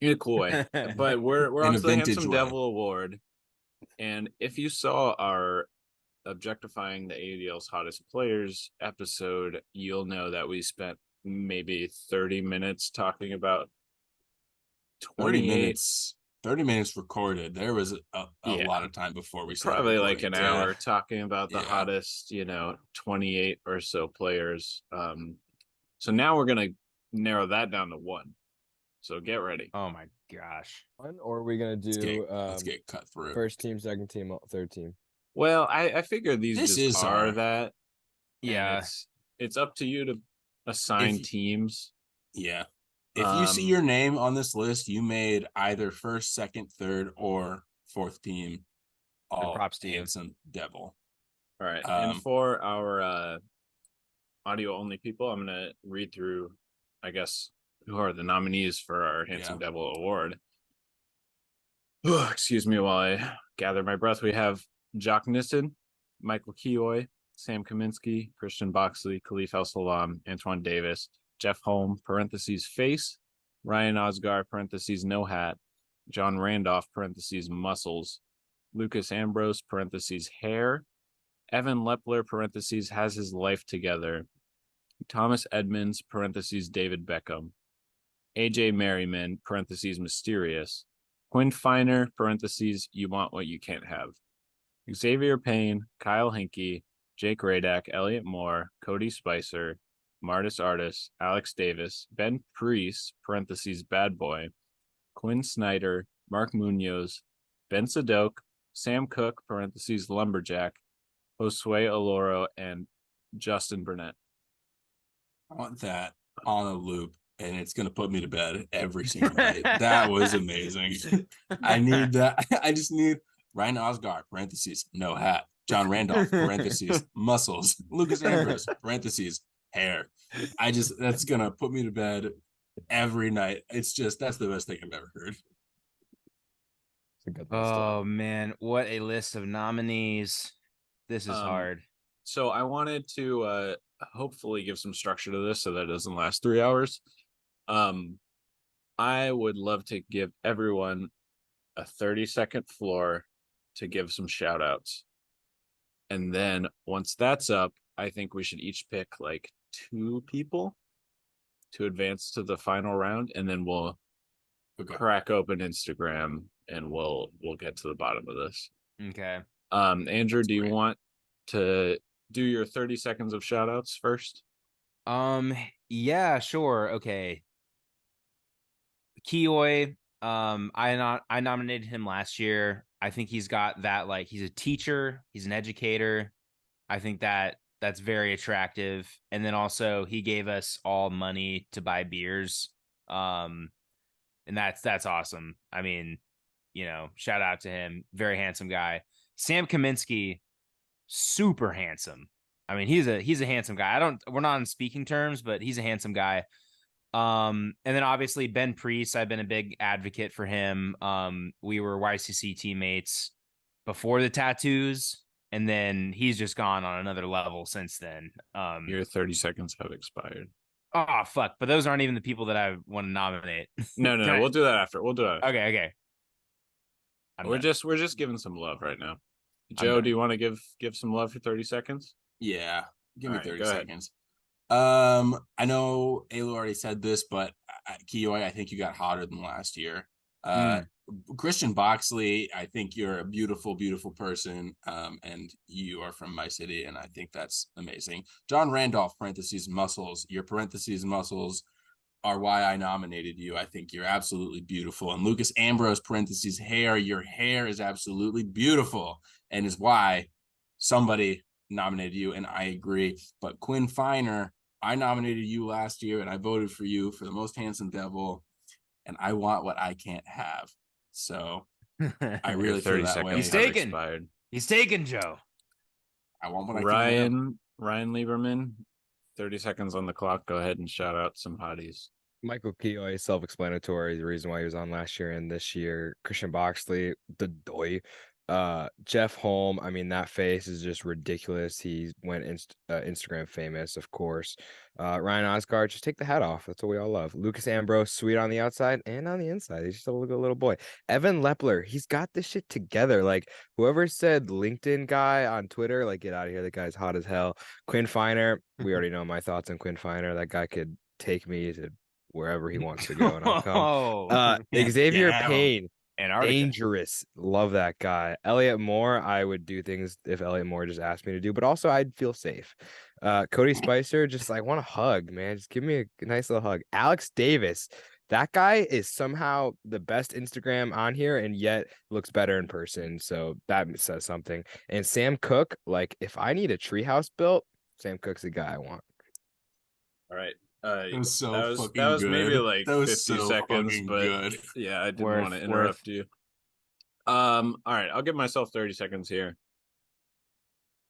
in a cool way. But we're In on a to the vintage Handsome way. Devil Award, and if you saw our objectifying the AUDL's hottest players episode, you'll know that we spent maybe 30 minutes talking about 30 28 minutes. 30 minutes recorded. There was a Yeah. lot of time before we started probably like recording, an too. hour talking about the Yeah. hottest 28 or so players. So now we're gonna narrow that down to one, so get ready. Oh my gosh. Or are we gonna do Let's get cut through. first team, second team, third team? Well, I figure these This just is are our- that. and Yeah. it's up to you to assign If- teams. Yeah. If you see your name on this list, you made either first, second, third, or fourth team. All props to you. Handsome Devil. All right, Um, and for our audio only people, I'm gonna read through, I guess, who are the nominees for our Handsome Devil Award. Excuse me while I gather my breath. We have Jock Nissen, Michael Keoy, Sam Kaminsky, Christian Boxley, Khalif El-Salam, Antoine Davis, Jeff Holm, parentheses face, Ryan Osgar, parentheses no hat, John Randolph, parentheses muscles, Lucas Ambrose, parentheses hair, Evan Lepler, parentheses has his life together, Thomas Edmonds, parentheses David Beckham, AJ Merriman, parentheses mysterious, Quinn Finer, parentheses you want what you can't have, Xavier Payne, Kyle Hinkie, Jake Radak, Elliot Moore, Cody Spicer, Martis Artis, Alex Davis, Ben Priest, parentheses bad boy, Quinn Snyder, Mark Munoz, Ben Sadok, Sam Cook, parentheses lumberjack, Josue Oloro, and Justin Burnett. I want that on a loop, and it's going to put me to bed every single night. That was amazing. I need that. I just need Ryan Osgar, parentheses, no hat. John Randolph, parentheses, muscles. Lucas Ambrose, parentheses, hair. That's going to put me to bed every night. That's the best thing I've ever heard. It's a good list. Oh man, what a list of nominees. This is hard. So I wanted to hopefully give some structure to this so that it doesn't last 3 hours. I would love to give everyone a 30-second floor to give some shout outs. And then once that's up, I think we should each pick like 2 people to advance to the final round, and then we'll crack open Instagram and we'll get to the bottom of this. Okay. Andrew, That's do you great. want to do your 30 seconds of shout outs first? Yeah, sure. Okay. Keoy, I nominated him last year. I think he's got that, like, he's a teacher, he's an educator. I think that's very attractive. And then also he gave us all money to buy beers. And that's awesome. I mean, shout out to him. Very handsome guy. Sam Kaminsky, super handsome. I mean, he's a handsome guy. We're not on speaking terms, but he's a handsome guy. And then obviously Ben Priest, I've been a big advocate for him. We were YCC teammates before the tattoos, and then he's just gone on another level since then. Your 30 seconds have expired. Oh fuck! But those aren't even the people that I want to nominate. No, we'll do that after. We'll do that. Okay. We're just giving some love right now. Joe, do you want to give some love for 30 seconds? Yeah. Give me All right, 30 go ahead. seconds. I know Ayla already said this, but Keoy, I think you got hotter than last year. Christian Boxley, I think you're a beautiful, beautiful person. And you are from my city, and I think that's amazing. John Randolph, parentheses, muscles. Your parentheses, muscles are why I nominated you. I think you're absolutely beautiful. And Lucas Ambrose, parentheses, hair. Your hair is absolutely beautiful and is why somebody nominated you, and I agree. But Quinn Finer, I nominated you last year, and I voted for you for the most handsome devil, and I want what I can't have. So I really Your feel 30 that seconds way. He's have taken. expired. He's taken, Joe. I want what I can't have. Ryan Lieberman, 30 seconds on the clock. Go ahead and shout out some hotties. Michael Keoy, self-explanatory. The reason why he was on last year and this year. Christian Boxley, the doy. Jeff Holm, I mean, that face is just ridiculous. He went Instagram famous, of course. Ryan Osgard, just take the hat off. That's what we all love. Lucas Ambrose, sweet on the outside and on the inside. He's just a little boy. Evan Lepler, he's got this shit together. Like, whoever said LinkedIn guy on Twitter, like, get out of here. That guy's hot as hell. Quinn Finer, we already know my thoughts on Quinn Finer. That guy could take me to wherever he wants to go, and I'll come. Oh, Xavier have him. Payne, Antarctica. dangerous. Love that guy. Elliot Moore, I would do things if Elliot Moore just asked me to do, but also I'd feel safe. Cody Spicer, just like want a hug, man. Just give me a nice little hug. Alex Davis, that guy is somehow the best Instagram on here and yet looks better in person. So that says something. And Sam Cook, like if I need a treehouse built, Sam Cook's the guy I want. All right. It was so that fucking was good. maybe like That was 50 so seconds, fucking but good. yeah, I didn't Worth- want to interrupt you. All right, I'll give myself 30 seconds here.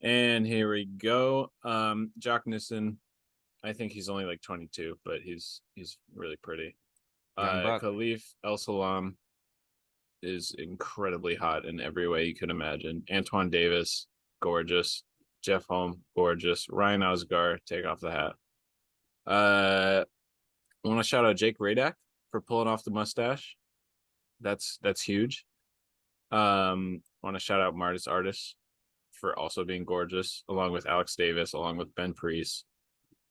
And here we go. Jock Nissen, I think he's only like 22, but he's really pretty. Young buck. Khalif El Salam is incredibly hot in every way you could imagine. Antoine Davis, gorgeous. Jeff Holm, gorgeous. Ryan Osgar, take off the hat. I want to shout out Jake Radak for pulling off the mustache. That's huge. I want to shout out Martis Artis for also being gorgeous, along with Alex Davis, along with Ben Priest,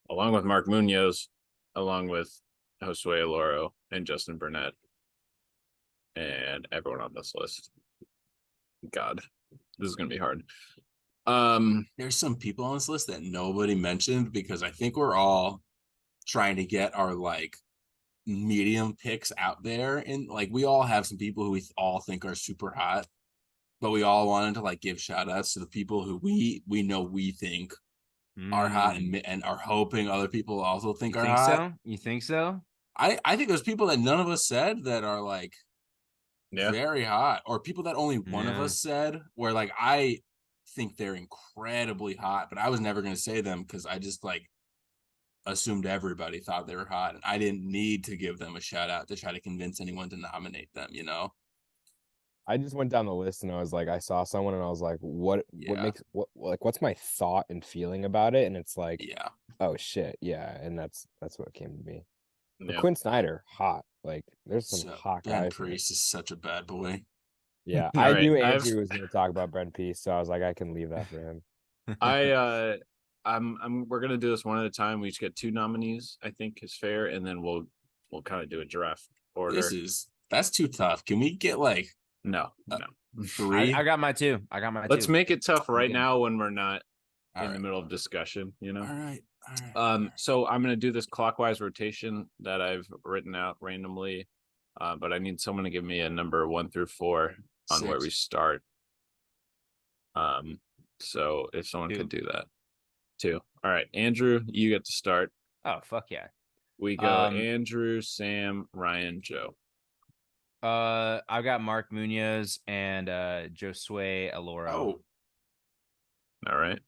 along with Mark Munoz, along with Josue Aloro and Justin Burnett, and everyone on this list. God, this is gonna be hard. There's some people on this list that nobody mentioned because I think we're all trying to get our like medium picks out there, and like we all have some people who we all think are super hot, but we all wanted to like give shout outs to the people who we know we think are hot and are hoping other people also think You are think hot. so? You think so? I think there's people that none of us said that are like Yeah, very hot, or people that only one of Yeah. us said where like I think they're incredibly hot, but I was never going to say them because I just like assumed everybody thought they were hot, and I didn't need to give them a shout out to try to convince anyone to nominate them, you know? I just went down the list and I was like, I saw someone and I was like, what Yeah. makes what's my thought and feeling about it? And it's like, Yeah. oh shit, yeah. And that's what came to me. But yeah. Quinn Snyder, hot. Like there's some So hot Ben guys. here. Priest is such a bad boy. Yeah. All I right, knew I've- Andrew was gonna talk about Brent Peace, so I was like, I can leave that for him. We're gonna do this one at a time. We each get 2 nominees, I think is fair, and then we'll kind of do a draft order. That's too tough. Can we get like No. 3? I got my two. Let's two. make it tough right Okay. now when we're not All in the right. middle of discussion, you know. All right. So I'm gonna do this clockwise rotation that I've written out randomly, but I need someone to give me a number 1 through 4 on where 6. we start. So if someone 2. could do that. 2. All right, Andrew, you get to start. Oh, fuck yeah. We go Andrew, Sam, Ryan, Joe. I've got Mark Munoz and Josue Aloro. All right.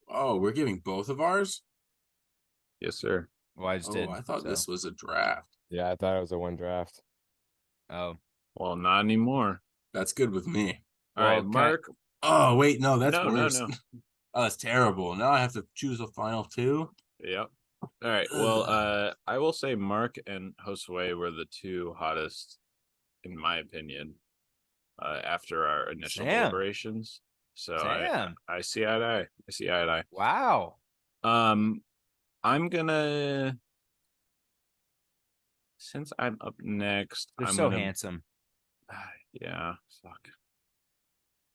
Oh, we're giving both of ours? Yes, sir. Well, I just did. I thought so. this was a draft. Yeah, I thought it was a one draft. Oh, Well, not anymore. That's good with me. All right, Well, Mark. Oh, wait, no, that's No, worse. no. Oh, that's terrible. Now I have to choose a final 2. Yep. All right. Well, I will say Mark and Josue were the 2 hottest, in my opinion, after our initial Damn. deliberations. So damn. I see eye to eye. I see eye to eye. Wow. I'm gonna, since I'm up next, They're I'm so gonna, handsome. Yeah, fuck.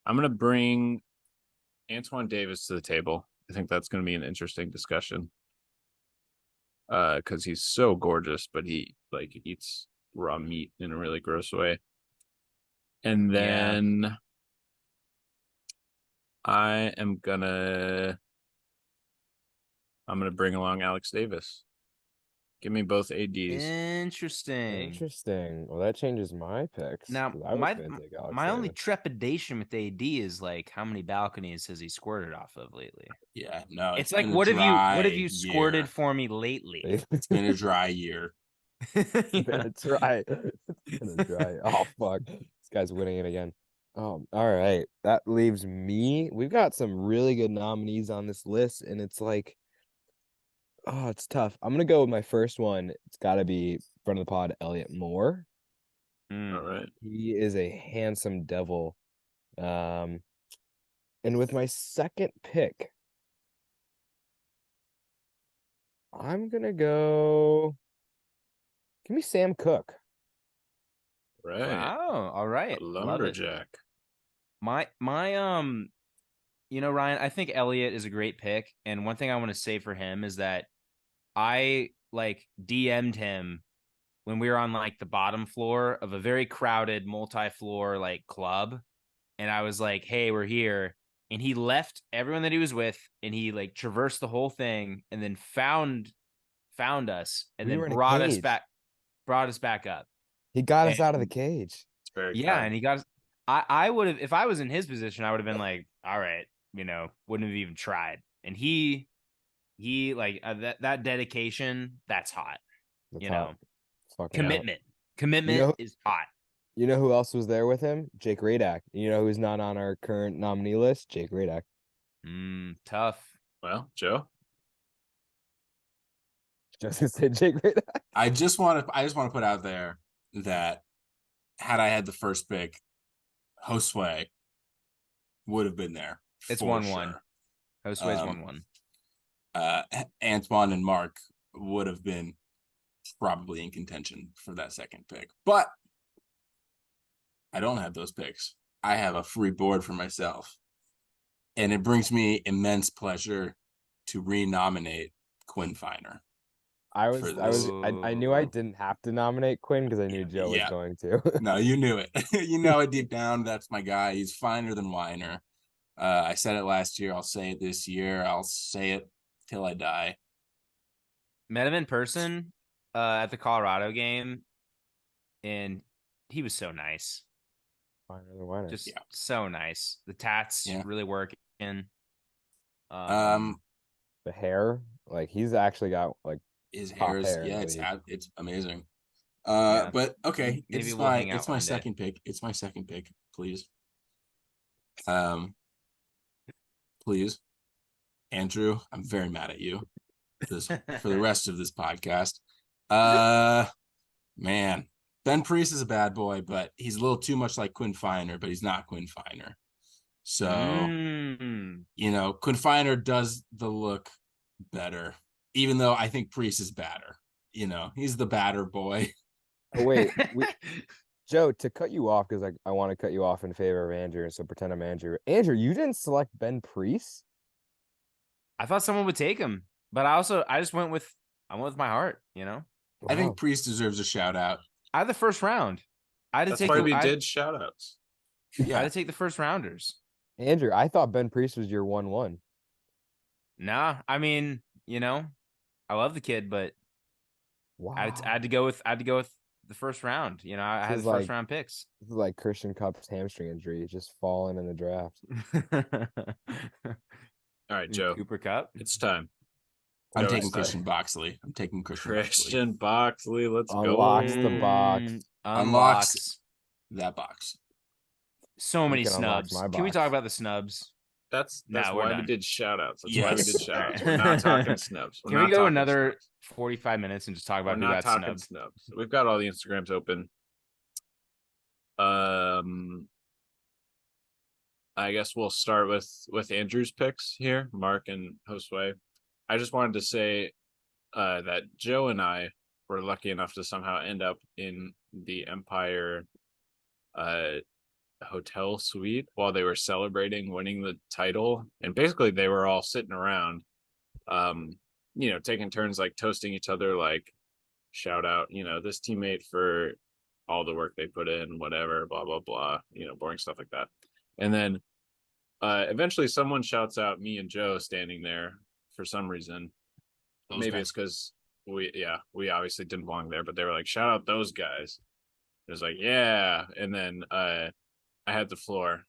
I'm gonna bring Antoine Davis to the table. I think that's gonna be an interesting discussion. Because he's so gorgeous, but he like eats raw meat in a really gross way. And then I'm gonna bring along Alex Davis. Give me both ADs. Interesting. Well, that changes my picks. Now, 'cause I was my gonna take Alex my only Davis. trepidation with AD is like how many balconies has he squirted off of lately? Yeah, no. It's like been a what have you dry squirted year. for me lately? It's been a dry year. Yeah. That's right. It's gonna dry. Oh fuck, this guy's winning it again. Oh, all right. That leaves me. We've got some really good nominees on this list, and it's like, oh, it's tough. I'm gonna go with my first one. It's got to be front of the pod, Elliot Moore. Mm. All right. He is a handsome devil. And with my second pick, I'm gonna go. Give me Sam Cooke. Right. Wow. All right. A Love it. lumberjack. My Ryan, I think Elliot is a great pick. And one thing I want to say for him is that I like DM'd him when we were on like the bottom floor of a very crowded multi-floor like club. And I was like, hey, we're here. And he left everyone that he was with and he like traversed the whole thing and then found us and We then were in a brought us cage. back up. He got us out of the And cage. It's very yeah, kind. and he got us. I would have, if I was in his position, I would have been like, all right, wouldn't have even tried. And he like that dedication, that's hot. That's You hot. know, It's fucking hot. commitment. Commitment know- is hot. You know who else was there with him? Jake Radak. You know who's not on our current nominee list? Jake Radak. Tough. Well, Joe. Just gonna say Jake Radak. I just want to put out there that had I had the first pick, Josue would have been there. It's for 1-1. sure. Josue's Um, 1-1. Antoine and Mark would have been probably in contention for that second pick. But I don't have those picks. I have a free board for myself. And it brings me immense pleasure to renominate Quinn Finer. I knew I Ooh. didn't have to nominate Quinn because I knew Joe was Yeah. going to. No, you knew it. You know it deep down. That's my guy. He's finer than Weiner. I said it last year. I'll say it this year. I'll say it till I die. Met him in person at the Colorado game, and he was so nice. Finer than Weiner. Just Yeah. so nice. The tats Yeah. really working. Um, The hair, like he's actually got like his top hair is hair in the league. it's amazing. Yeah. But okay, Maybe we'll hang out it's my one day. second pick. It's my second pick, please. Please, Andrew, I'm very mad at you for the rest of this podcast. Man, Ben Priest is a bad boy, but he's a little too much like Quinn Finer, but he's not Quinn Finer. So, Quinn Finer does the look better, even though I think Priest is badder. He's the badder boy. Oh wait, Joe, to cut you off because I want to cut you off in favor of Andrew, so pretend I'm Andrew. Andrew, you didn't select Ben Priest? I thought someone would take him, but I just went with my heart. I think Wow. Priest deserves a shout out. I had the first round. I had to That's take why the, we I, did shout outs. I had Yeah, to take the first rounders. Andrew, I thought Ben Priest was your 1-1. Nah, I mean, I love the kid, but Wow. I had to go with the first round. I had is the first like- round picks. This is like Christian Cup's hamstring injury, just falling in the draft. All right, Joe. Cooper Cup. It's time. I'm Joe, taking it's time. Christian Boxley. I'm taking Christian Boxley. Christian Boxley. Let's Unlocks go. the box. Unlocks That box. so many Freaking unlocks snubs. my Can we box. talk about the snubs? That's Nah, we're why we done. did shout outs. That's why we Yes. did shout outs. We're not talking snubs. We're Can we not go talking another snubs. 45 minutes and just talk We're about who not got talking snubbed? snubs. We've got all the Instagrams open. I guess we'll start with Andrew's picks here, Mark and Josue. I just wanted to say that Joe and I were lucky enough to somehow end up in the Empire hotel suite while they were celebrating winning the title, and basically they were all sitting around taking turns like toasting each other, like shout out this teammate for all the work they put in, whatever, blah blah blah, boring stuff like that. And then eventually someone shouts out me and Joe standing there for some reason. Those Maybe guys. it's because we obviously didn't belong there, but they were like, shout out those guys. It was like, yeah. And then I had the floor,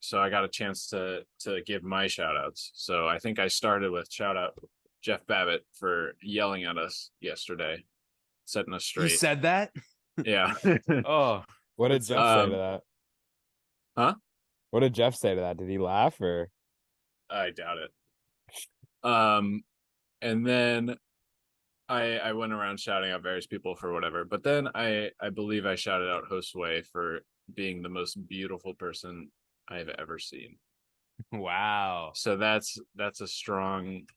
so I got a chance to give my shout outs. So I think I started with shout out Jeff Babbitt for yelling at us yesterday, setting us You straight. said that? Yeah. Oh, What did That's Jeff say to um, that? Huh? What did Jeff say to that? Did he laugh or? I doubt it. And then I went around shouting out various people for whatever, but then I believe I shouted out Josue for being the most beautiful person I've ever seen. Wow. So that's a strong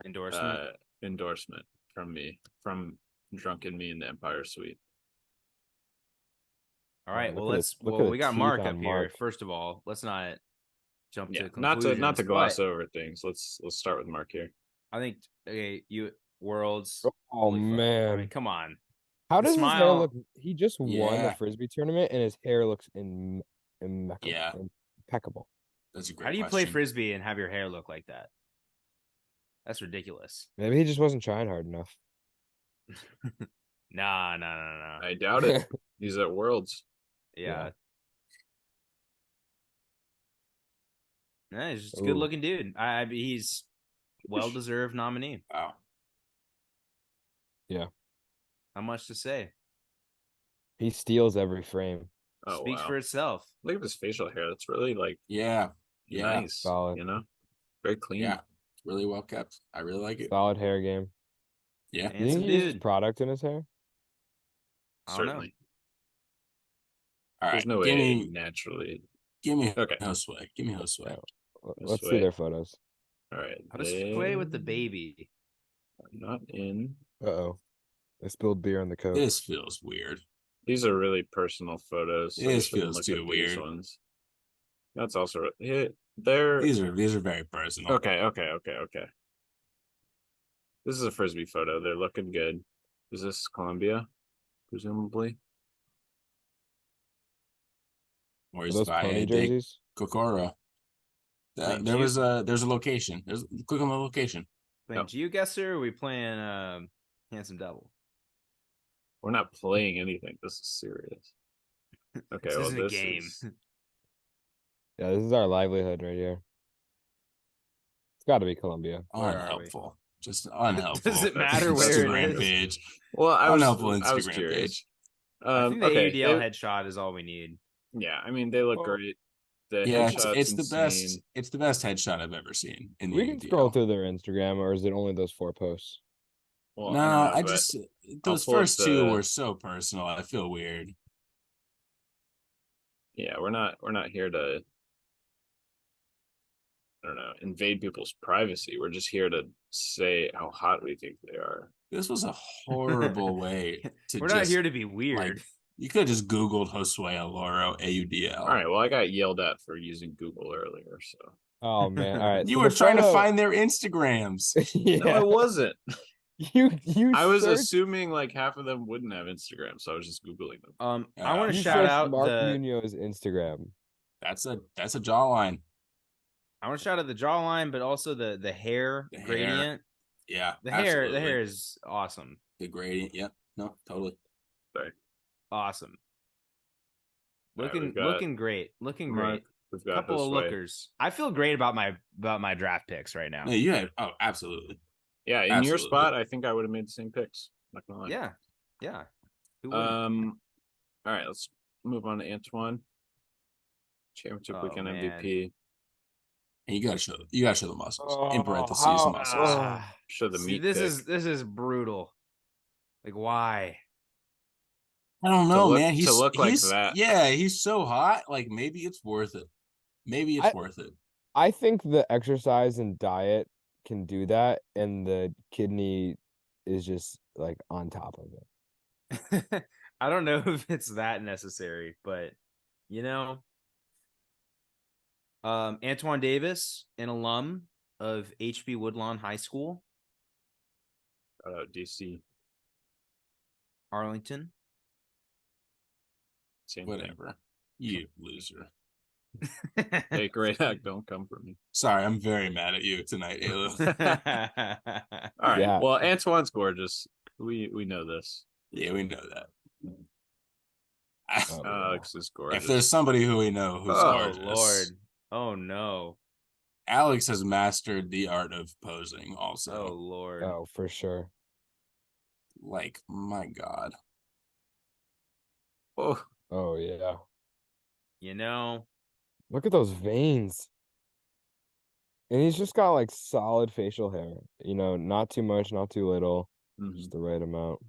Endorsement. endorsement from me, from Drunken Me in the Empire Suite. All right. Look Well, at the- look well, at we the got teeth Mark on up here. Mark. First of all, let's not jump Yeah, to conclusions. not to gloss but over things. Let's start with Mark here. I think you Worlds. Oh holy fuck. I man, mean, come on. how The does his hair smile- look? He just won the Yeah. frisbee tournament, and his hair looks Yeah. impeccable. That's a great How do you question. play frisbee and have your hair look like that? That's ridiculous. Maybe he just wasn't trying hard enough. Nah. I doubt it. He's at Worlds. Yeah. Nah, he's just a Ooh. good looking dude. He's well deserved nominee. Wow. Not much to say. He steals every frame. Oh, Speaks wow. for itself. Look at his facial hair. That's really like Yeah. Yeah. nice. Solid. You know, very clean. Yeah. Really well kept. I really like it. Solid hair game. Yeah. You think Handsome he uses dude. product in his hair? I don't know. Certainly. All There's right. no give way me naturally. give me Okay. Josue. Give me Josue. Yeah. This Let's see way. their photos. All right. How does play with the baby? Not in. Uh-oh. I spilled beer on the coat. This feels weird. These are really personal photos. So This you shouldn't feels look too at these weird. ones. That's also they're These are very personal. okay. This is a frisbee photo. They're looking good. Is this Columbia? Presumably. Or Are he's those by pony Dick jerseys? Kokoro. Playing There's a location. Click on the location. Playing No. GeoGuessr or are we playing Handsome Devil? We're not playing anything. This is serious. Okay, This well, isn't a this game. is Yeah, this is our livelihood right here. It's got to be Columbia. Where are we? Unhelpful. Just unhelpful. Does it matter where it Instagram is? page. well. I Unhelpful was Instagram curious. page. I think the Okay, AUDL headshot is all we need. yeah. I mean, they look Oh. great. The Yeah, headshot's it's the insane. best. It's the best headshot I've ever seen in the We can AUDL. scroll through their Instagram, or is it only those 4 posts? Well, No, I don't know, I but just those pull up first two the- were so personal. I feel weird. yeah, we're not here to, I don't know, invade people's privacy. We're just here to say how hot we think they are. This was a horrible way to. We're just, not here to be weird. Like, you could have just Googled Josue Aloro AUDL. All right, well, I got yelled at for using Google earlier, so Oh man! All right, You so were the trying to photo- find their Instagrams. yeah, no, I wasn't. you. I was searched- assuming like half of them wouldn't have Instagram, so I was just Googling them. I want to you shout searched out Mark the Munoz's Instagram. That's a jawline. I want to shout out the jawline, but also the hair The hair. gradient. Yeah, The absolutely. hair is awesome. The gradient. Yep. No, totally. Awesome. All right, Looking we've got looking great. Looking Mark, great. we've got Couple of Josue. lookers. I feel great about my draft picks right now. No, you had. Oh, absolutely. Yeah, in your Absolutely. spot, I think I would have made the same picks. Not gonna lie. Yeah. Who wouldn't? All right, let's move on to Antoine. Championship Oh, weekend man. MVP. And you gotta show the muscles. In Oh, parentheses, how- muscles. Ah, Show the see, meat. this pic. is brutal. Like, why? I don't know, look- man. to He's look like he's- that. Yeah, he's so hot. Like maybe it's worth it. Maybe it's worth it. I think the exercise and diet can do that, and the kidney is just like on top of it. I don't know if it's that necessary, but Antoine Davis, an alum of HB Woodlawn High School, Shout out DC. Arlington. Same thing. Whatever. You loser. Hey, great act. Don't come for me. Sorry, I'm very mad at you tonight, Ayla. All right. Yeah. Well, Antoine's gorgeous. We know this. Yeah, we know that. Oh, Alex is gorgeous. If there's somebody who we know who's Oh gorgeous, Lord. Oh no. Alex has mastered the art of posing. Oh Also, Lord. Oh, for sure. like my God, oh, Oh yeah. You know, Look at those veins. And he's just got like solid facial hair. You know, not too much, not too little, Mhm. just the right amount.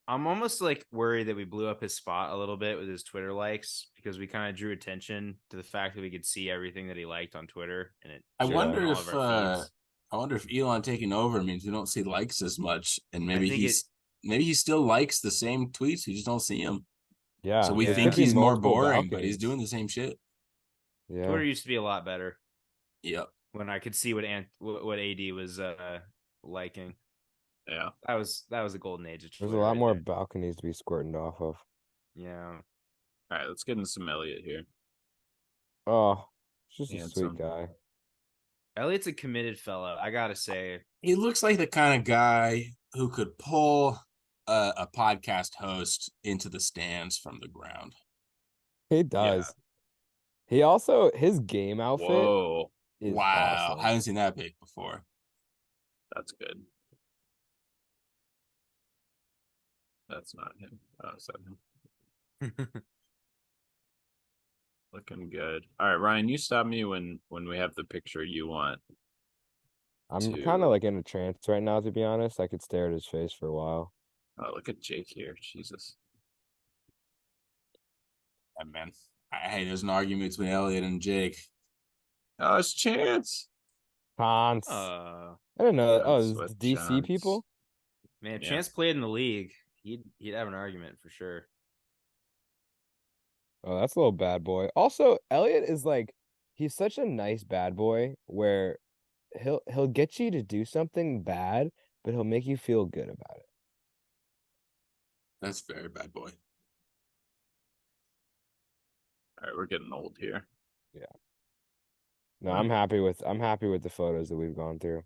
I'm almost like worried that we blew up his spot a little bit with his Twitter likes because we kind of drew attention to the fact that we could see everything that he liked on Twitter, and it I showed up wonder in all if of our feeds. I wonder if Elon taking over means we don't see likes as much, and I think it. maybe he still likes the same tweets. We just don't see them. Yeah. So we Yeah. think Could be he's more multiple boring, but he's balconies. doing the same shit. Yeah. Twitter used to be a lot better Yep. when I could see what AD was liking. Yeah. That was a golden age of There's Twitter a lot right more there. balconies to be squirting off of. Yeah. All right, let's get into some Elliott here. Oh, he's just a Handsome. sweet guy. Elliot's a committed fellow. I gotta say, He looks like the kind of guy who could pull a podcast host into the stands from the ground. He does. He also his game outfit Whoa, is Wow. awesome. I haven't seen that pic before. that's good. That's not him. Oh, is that him? Looking good. All right, Ryan, you stop me when we have the picture you want. I'm to- kind of like in a trance right now, to be honest. I could stare at his face for a while. Oh, look at Jake here. Jesus. Yeah, man. Hey, there's an argument between Elliot and Jake. Oh, it's Chance. Hans. uh, I didn't know that. Oh, Chance it's with DC Chance. people? man, Yeah. Chance played in the league. He'd have an argument for sure. Oh, that's a little bad boy. Also, Elliot is like he's such a nice bad boy where he'll get you to do something bad, but he'll make you feel good about it. That's very bad boy. All right, we're getting old here. No, Right. I'm happy with the photos that we've gone through.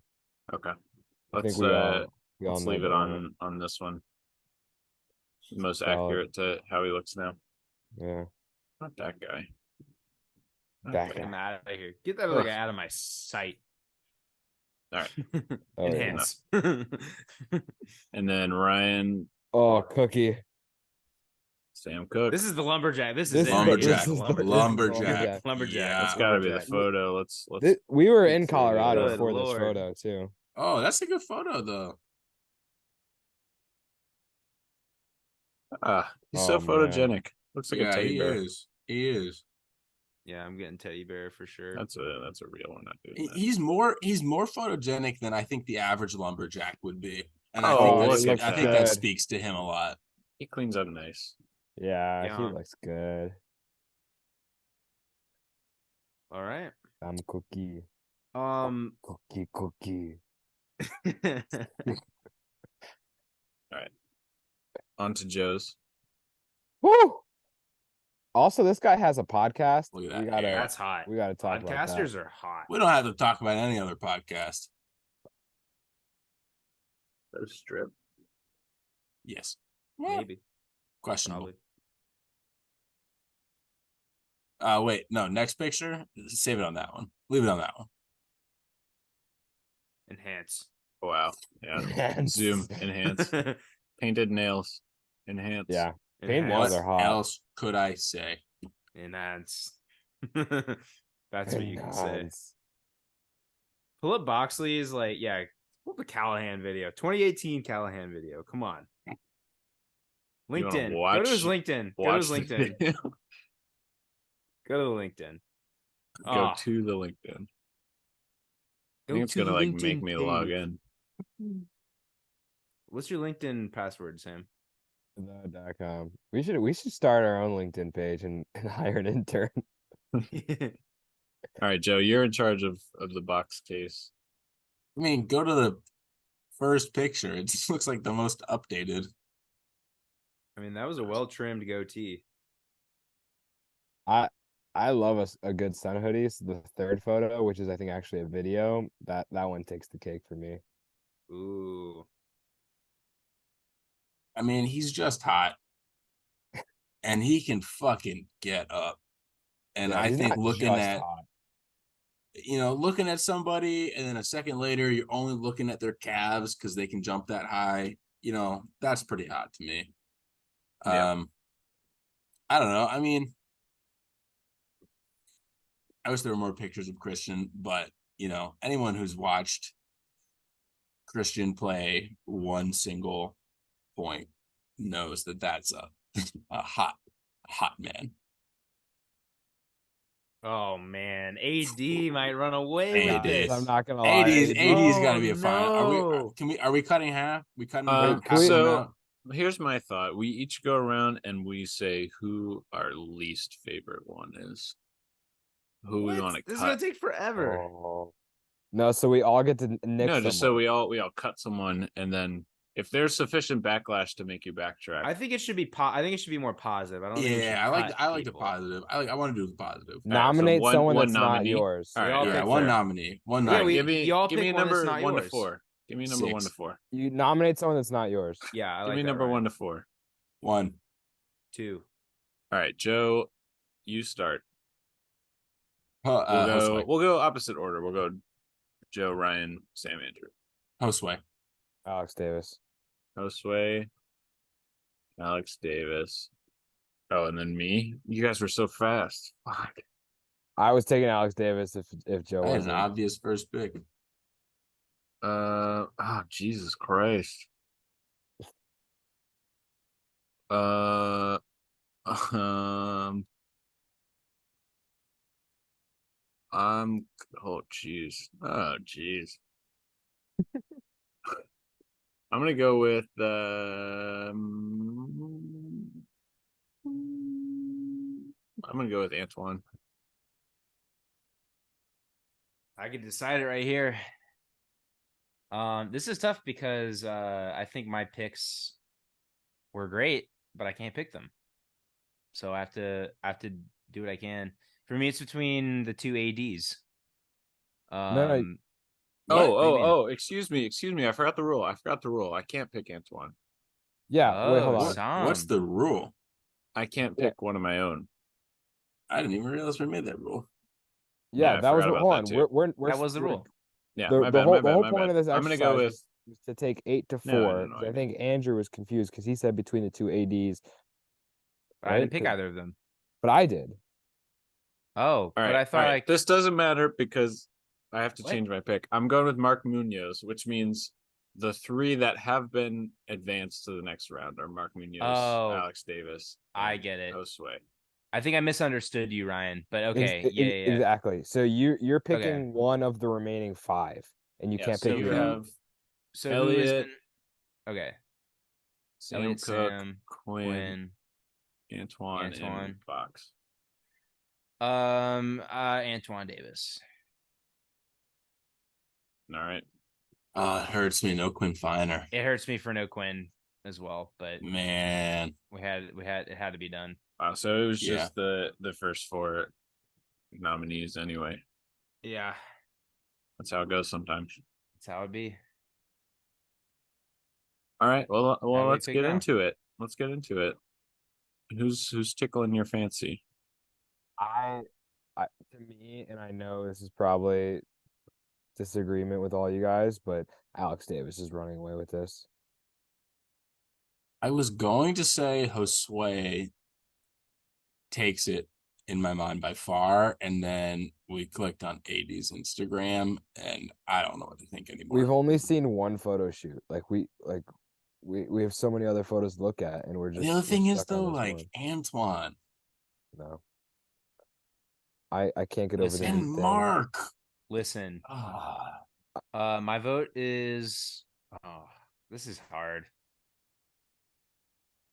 Okay. I think Let's we all let's know leave the it owner. on this one. Most Solid. accurate to how he looks now. Yeah. Not that guy. Not That Get guy. him out of here. Get that Ugh. other guy out of my sight. All right. Oh, yeah. Enhance. And then Ryan, Oh, Cookie. Sam Cook. This is the lumberjack. This This is is it. the- It is Lumberjack. this is the the- Lumberjack. Lumberjack. Yeah. That's got to be the Lumberjack. photo. Let's We were in Let's see. Colorado Good for this Lord. photo too. Oh, that's a good photo, though. he's Oh, so man. photogenic. Looks like a Yeah, teddy he bear. is. He is. Yeah, I'm getting teddy bear for sure. That's a real one. Not doing that. He's more photogenic than I think the average lumberjack would be, and Oh, I look think at that that. speaks to him a lot. He cleans up nice. Yeah, he Yeah. looks good. All right. I'm Cookie. Cookie. On to Joe's. Woo! Also, this guy has a podcast. Look at that We gotta hair. That's hot. we gotta talk about that. Podcasters are hot. We don't have to talk about any other podcast. Those strip. Yes, Maybe. questionable. Probably. Wait, no. Next picture. Save it on that one. Leave it on that one. Enhance. Wow. Yeah. Enhance. Zoom. Enhance. Painted nails. Enhance. Yeah. Paint Enhance. nails What are hot. else could I say? Enhance. That's what you can say. Enhance. Pull up Boxley's pull up the Callahan video. 2018 Callahan video. Come on. You wanna LinkedIn. Go to his watch- LinkedIn. Go to Watch his the LinkedIn. video. Go to the LinkedIn. Go Ah, to the LinkedIn. I go think it's to gonna the like LinkedIn make me log page. in. What's your LinkedIn password, Sam? The.com. We should start our own LinkedIn page and hire an intern. All right, Joe, you're in charge of the box case. I mean, go to the first picture. It just looks like the most updated. I mean, that was a well trimmed goatee. I love a good sun hoodie. So the third photo, which is I think actually a video, that one takes the cake for me. Ooh. I mean, he's just hot, and he can fucking get up. And Yeah, I he's think not looking just at hot. looking at somebody, and then a second later, you're only looking at their calves because they can jump that high. That's pretty hot to me. Yeah. I don't know. I mean, I wish there were more pictures of Christian, but anyone who's watched Christian play one single point knows that that's a hot man. Oh man, AD might run away with AD. this. I'm not gonna lie. AD's got to Oh, be a fine. no. Are we cutting half? We cutting Wait, half of them out? Here's my thought. We each go around and we say who our least favorite one is. Who we What? want to This is cut. gonna take forever. Oh. No, so we all get to nick No, just so someone. we all cut someone, and then if there's sufficient backlash to make you backtrack, I think it should be. I think it should be more positive. I don't think. We should Yeah, I like the people. positive. I want to do the positive. All right, so Nominate someone one that's not nominee. yours. All We right, all Yeah, pick one fair. nominee. One Yeah, nominee. we all give me pick a one that's number not 1 to yours. 4. Give me a number 1 to 6. 4. You nominate someone that's not yours. Yeah, I Give like me that, number Ryan. 1 to 4. 1. 2. All right, Joe, you start. Josue. We'll go opposite order. We'll go Joe, Ryan, Sam, Andrew. Josue. Alex Davis. Josue, Alex Davis. Oh, and then me. You guys were so fast. Fuck. I was taking Alex Davis if Joe I had an wasn't. obvious first pick. Jesus Christ. Um, oh jeez. I'm gonna go with I'm gonna go with Antoine. I could decide it right here. This is tough because I think my picks were great, but I can't pick them. So I have to do what I can. For me, it's between the two ADs. No. Excuse me. I forgot the rule. I can't pick Antoine. Yeah, wait, hold Oh, on. What's the rule? I can't Yeah. pick one of my own. I didn't even realize we made that rule. Yeah, I that was forgot hold about on. that too. We're that was the we're- rule. Yeah, The, my the bad, whole my the bad, whole my point bad. of this I'm exercise gonna go with was to take 8 to No, 4. no, 'cause I I think Andrew was confused because he said between the two ADs, But I right? didn't pick either of them. But I did. Oh, all but right. I thought all right. This doesn't matter because I have to What? change my pick. I'm going with Mark Munoz, which means the 3 that have been advanced to the next round are Mark Munoz, Oh, Alex Davis. I and get it. Josue. I think I misunderstood you, Ryan. But okay, yeah. Exactly. So you're picking one of the remaining 5, and you Yeah, can't so pick we your own. have So Elliot, okay? Sam Elliot, Cook, Sam, Quinn, Antoine, Antoine. and Fox. Antoine Davis. All right. It hurts me. No Quinn Finer. It hurts me for no Quinn as well, but Man. it had to be done. So it was Yeah. just the first 4 nominees anyway. Yeah, That's how it goes sometimes. that's how it be. All right. Well, How do we let's pick get now? into it. Who's tickling your fancy? I to me, and I know this is probably disagreement with all you guys, but Alex Davis is running away with this. I was going to say Josue takes it in my mind by far, and then we clicked on AD's Instagram, and I don't know what to think anymore. We've only seen one photo shoot. We have so many other photos to look at, and we're The other thing is stuck on though, this like one. Antoine No. I can't get over the Listen. and heat thing. Mark. Listen, Ah, my vote is. Oh, this is hard.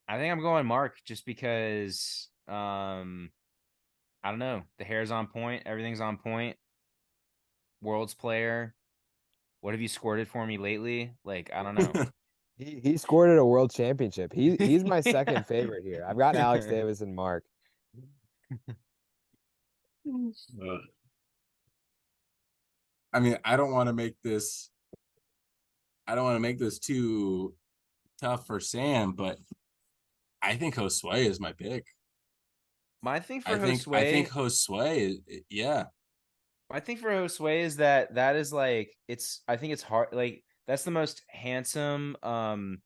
I think I'm going Mark just because. I don't know. The hair's on point. Everything's on point. World's player. What have you squirted for me lately? Like, I don't know. He scored at a world championship. He's my second favorite here. I've got Alex Davis and Mark. I mean, I don't want to make this too tough for Sam, but I think Josue is my pick. My thing for I think Josue, Josue is, yeah. my thing for Josue is that is like I think it's hard, like that's the most handsome AUDL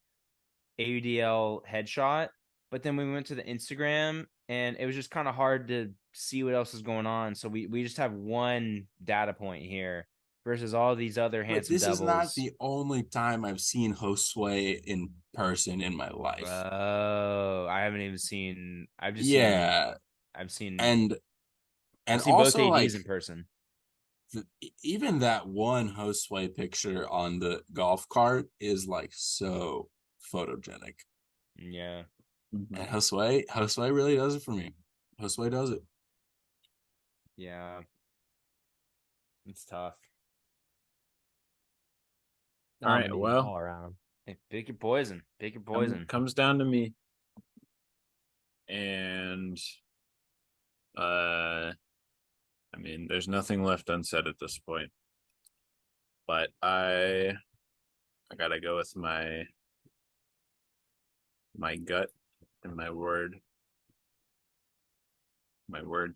headshot. But then when we went to the Instagram, and it was just kind of hard to see what else is going on. So we just have one data point here versus all these other But handsome this is not devils. the only time I've seen Josue in person in my life. Oh, I haven't even seen. Yeah, I've seen. and I've seen both also like ADs in person. even that one Josue picture on the golf cart is like so photogenic. Yeah. And Josue really does it for me. Josue does it. Yeah. It's tough. All right, Nominees well, all around. Hey, pick your poison. Pick your poison. comes down to me. And I mean, there's nothing left unsaid at this point. But I gotta go with my gut and my word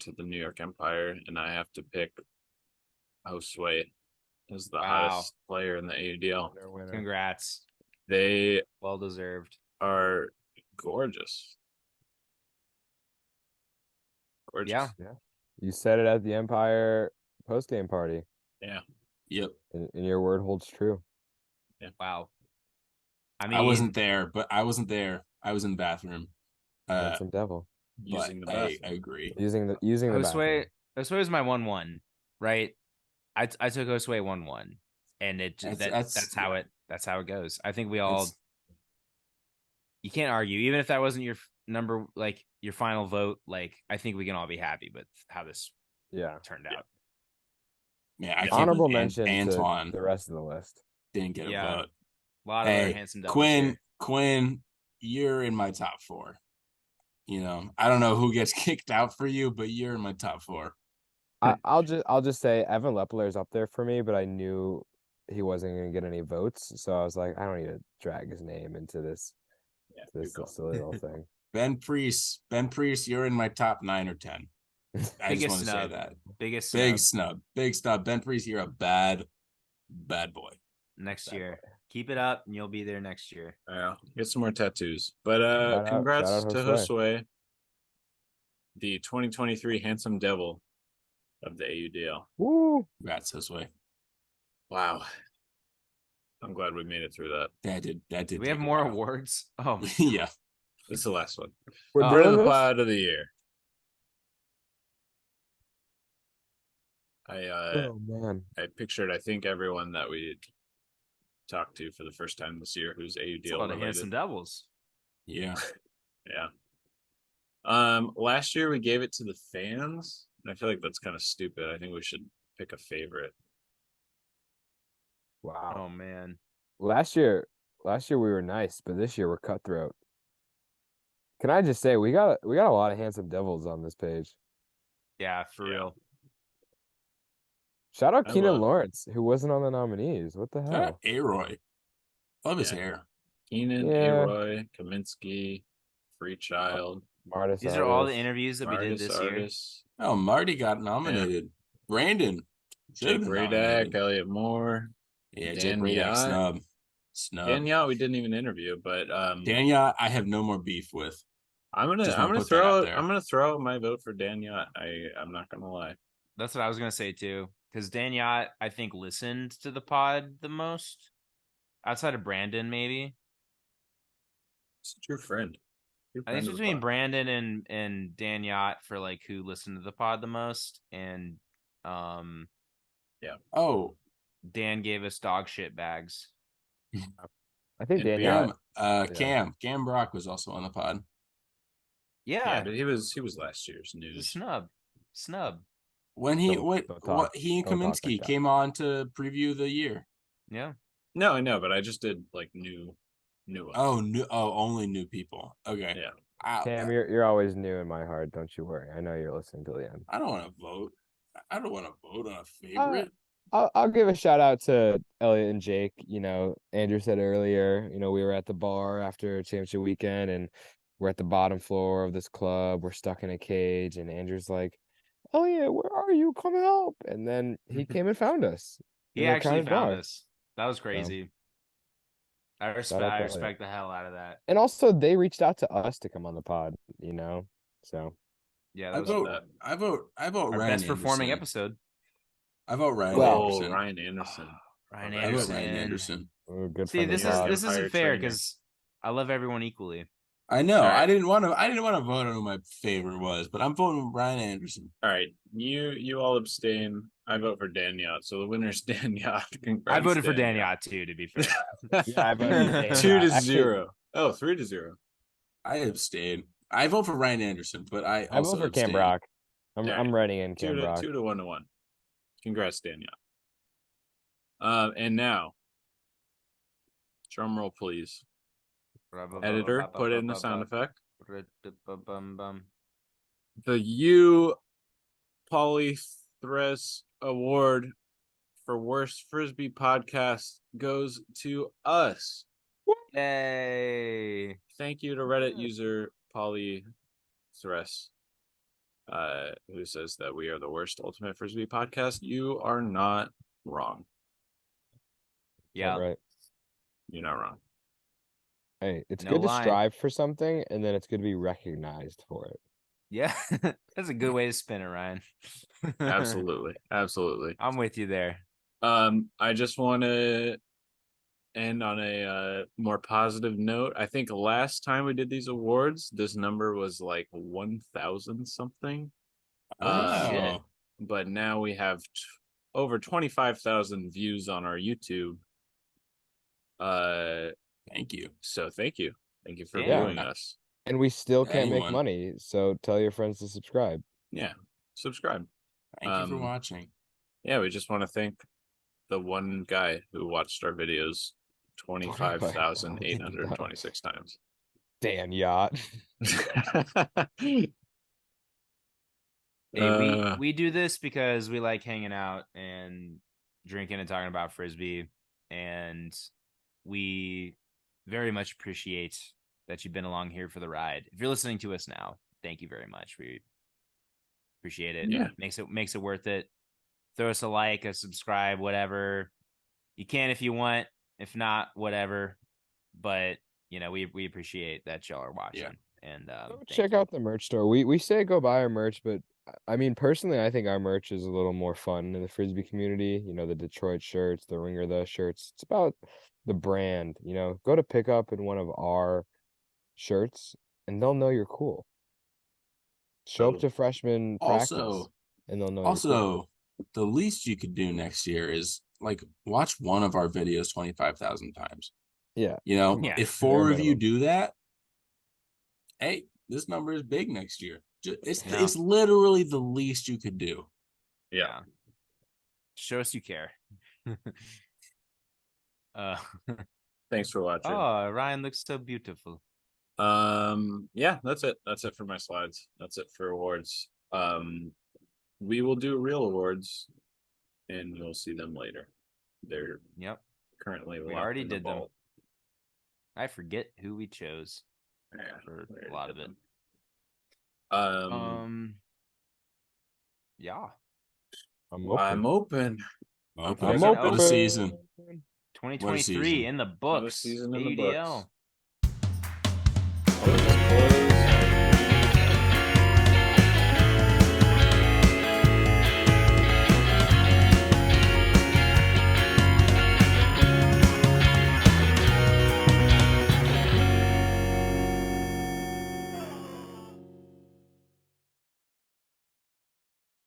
to the New York Empire, and I have to pick Josue as the Wow. hottest player in the AUDL. Winner, winner. Congrats. They Well deserved. are gorgeous. Gorgeous. Yeah. Yeah. You said it at the Empire post-game party, Yeah. Yep. and your word holds true. Wow. I I mean, wasn't there, but I wasn't there. I was in the bathroom. Handsome devil. But Using the I bathroom. agree. Using the bathroom. Josue is my 1-1, right? I took Josue 1-1, and that's how it goes. I think we all. It's- You can't argue, even if that wasn't your number, like your final vote. Like I think we can all be happy with how this Yeah. turned out. Yeah, I can't Honorable believe mention Antoine to the rest of the list. didn't get a Yeah. vote. A lot of other Hey, handsome devils here. Quinn, you're in my top 4. You know, I don't know who gets kicked out for you, but you're in my top 4. I'll just say Evan Lepler's up there for me, but I knew he wasn't going to get any votes, so I was like, I don't need to drag his name into this good call. silly little thing. Ben Priest, you're in my top 9 or 10. I just Biggest want to say snub. that. Biggest Big snub. Ben Priest, you're a bad boy. next year. Keep it up, and you'll be there next year. Yeah, get some more tattoos. But Shout congrats out to Josue. Josue, the 2023 handsome devil of the AUDL. Woo! Congrats this way. Wow. I'm glad we made it through that. That did. Do we have more awards? Oh, my Yeah. This is the last one. We're What are doing the this? pod of the year? Oh man. I pictured, I think, everyone that we talked to for the first time this year who's it's a AUDL lot of handsome related. devils. Yeah. Yeah. Last year we gave it to the fans, and I feel like that's kind of stupid. I think we should pick a favorite. Wow. Oh man. Last year we were nice, but this year we're cutthroat. Can I just say we got a lot of handsome devils on this page. Yeah, for real. Shout out I Keenan love- Lawrence, who wasn't on the nominees. What the hell? Aroy. Love his Yeah. hair. Keenan, Yeah. Aroy, Kaminsky, Free Child, Martis These are all the Artis. interviews that we did this year. Artis, Oh, Marty got nominated. Brandon. Jake should've been Radak, nominated. Elliot Moore, Yeah, Jake Dan Radak. Yacht. Snub. Dan Yacht we didn't even interview, but Dan Yacht, I have no more beef with. I'm Just wanna gonna put that out throw there. out my vote for Dan Yacht. I'm not gonna lie. That's what I was gonna say too. Because Dan Yacht, I think, listened to the pod the most. Outside of Brandon, maybe. It's a true friend. True I think friend it's of the between pod. Brandon and Dan Yacht for like who listened to the pod the most. And Oh, Dan gave us dog shit bags. I think And Dan beyond- Yacht. Cam Brock was also on the pod. Yeah, Yeah, but he was last year's he's a news. snub. When he Don't talk- he and don't talk Kaminsky like that. came on to preview the year. Yeah. No, I know, but I just did like new ones. Only new people. Okay. Yeah. Cam, you're always new in my heart. Don't you worry. I know you're listening to the end. I don't want to vote. I don't want to vote on a favorite. I'll give a shout out to Elliot and Jake. You know, Andrew said earlier, you know, we were at the bar after championship weekend and we're at the bottom floor of this club. We're stuck in a cage. And Andrew's like, Elliot, where are you? Come help. And then he came and found us. He in the actually crowded found bar. us. That was crazy. I Shout out respect to I Elliot. respect the hell out of that. And also they reached out to us to come on the pod, you know? So Yeah, I that was vote. that. I vote. I vote. our Ryan best performing Anderson. episode. I vote Ryan Well- Anderson. Ryan Anderson. Ryan I I Anderson. vote Ryan Anderson. good See, friend of this the is pod. this Hire isn't fair trainer. because I love everyone equally. I know. All right. I didn't want to. I didn't want to vote on who my favorite was, but I'm voting Ryan Anderson. All right, you all abstain. I vote for Dan Yacht. So the winner's Dan Yacht. I voted for Dan Yacht. Yacht too, to be fair. Yeah, I voted Dan 2 to Yacht. Actually, 0. Oh, 3 to 0. I abstain. I vote for Ryan Anderson, but I I also vote for abstain. Cam Brock. All I'm right. writing in 2 Cam to Brock. 2 to 1 to 1. Congrats, Dan Yacht. And now, drum roll, please. Editor, put in the sound effect. The U Polythres Award for Worst Frisbee Podcast goes to us. Yay. Thank you to Reddit user Polythres, who says that we are the worst Ultimate Frisbee podcast. You are not wrong. Yeah. Right. You're not wrong. Hey, it's No good to lie. strive for something, and then it's good to be recognized for it. Yeah. That's a good way to spin it, Ryan. Absolutely. Absolutely. I'm with you there. I just want to end on a more positive note. I think last time we did these awards, this number was like 1,000 something. Shit. But now we have over 25,000 views on our YouTube. Thank you. So thank you for Yeah. viewing us. And we still can't make Anyone. money, so tell your friends to subscribe. Yeah, subscribe. Thank you for watching. Yeah, we just want to thank the one guy who watched our videos 25,826 times. Dan Yacht. Hey, we do this because we like hanging out and drinking and talking about Frisbee, and we very much appreciate that you've been along here for the ride. If you're listening to us now, thank you very much. We appreciate it. Yeah. Makes it worth it. Throw us a like, a subscribe, whatever. You can if you want. If not, whatever. But we appreciate that y'all are watching. Yeah. And Go thank check you. out the merch store. We say go buy our merch, but I mean, personally, I think our merch is a little more fun in the Frisbee community. The Detroit shirts, the Ringer the shirts. It's about the brand. Go to pick up in one of our shirts, and they'll know you're cool. Show up to freshman practice, Also, and they'll know. You're cool. also, the least you could do next year is like watch one of our videos 25,000 times. Yeah. Yeah. If 4 of you minimum. do that, hey, this number is big next year. It's Yeah. it's literally the least you could do. Yeah. Show us you care. Thanks for watching. Oh, Ryan looks so beautiful. Yeah, that's it for my slides. That's it for awards. We will do real awards and you'll see them later. They're Yep. currently We locked already in the did them. vault. I forget who we chose Yeah, for we already a lot did of it. them. Yeah. I'm open. I'm open. Okay, I'm for open. the season. 2023 season. in the books. season in the AUDL. books. Close.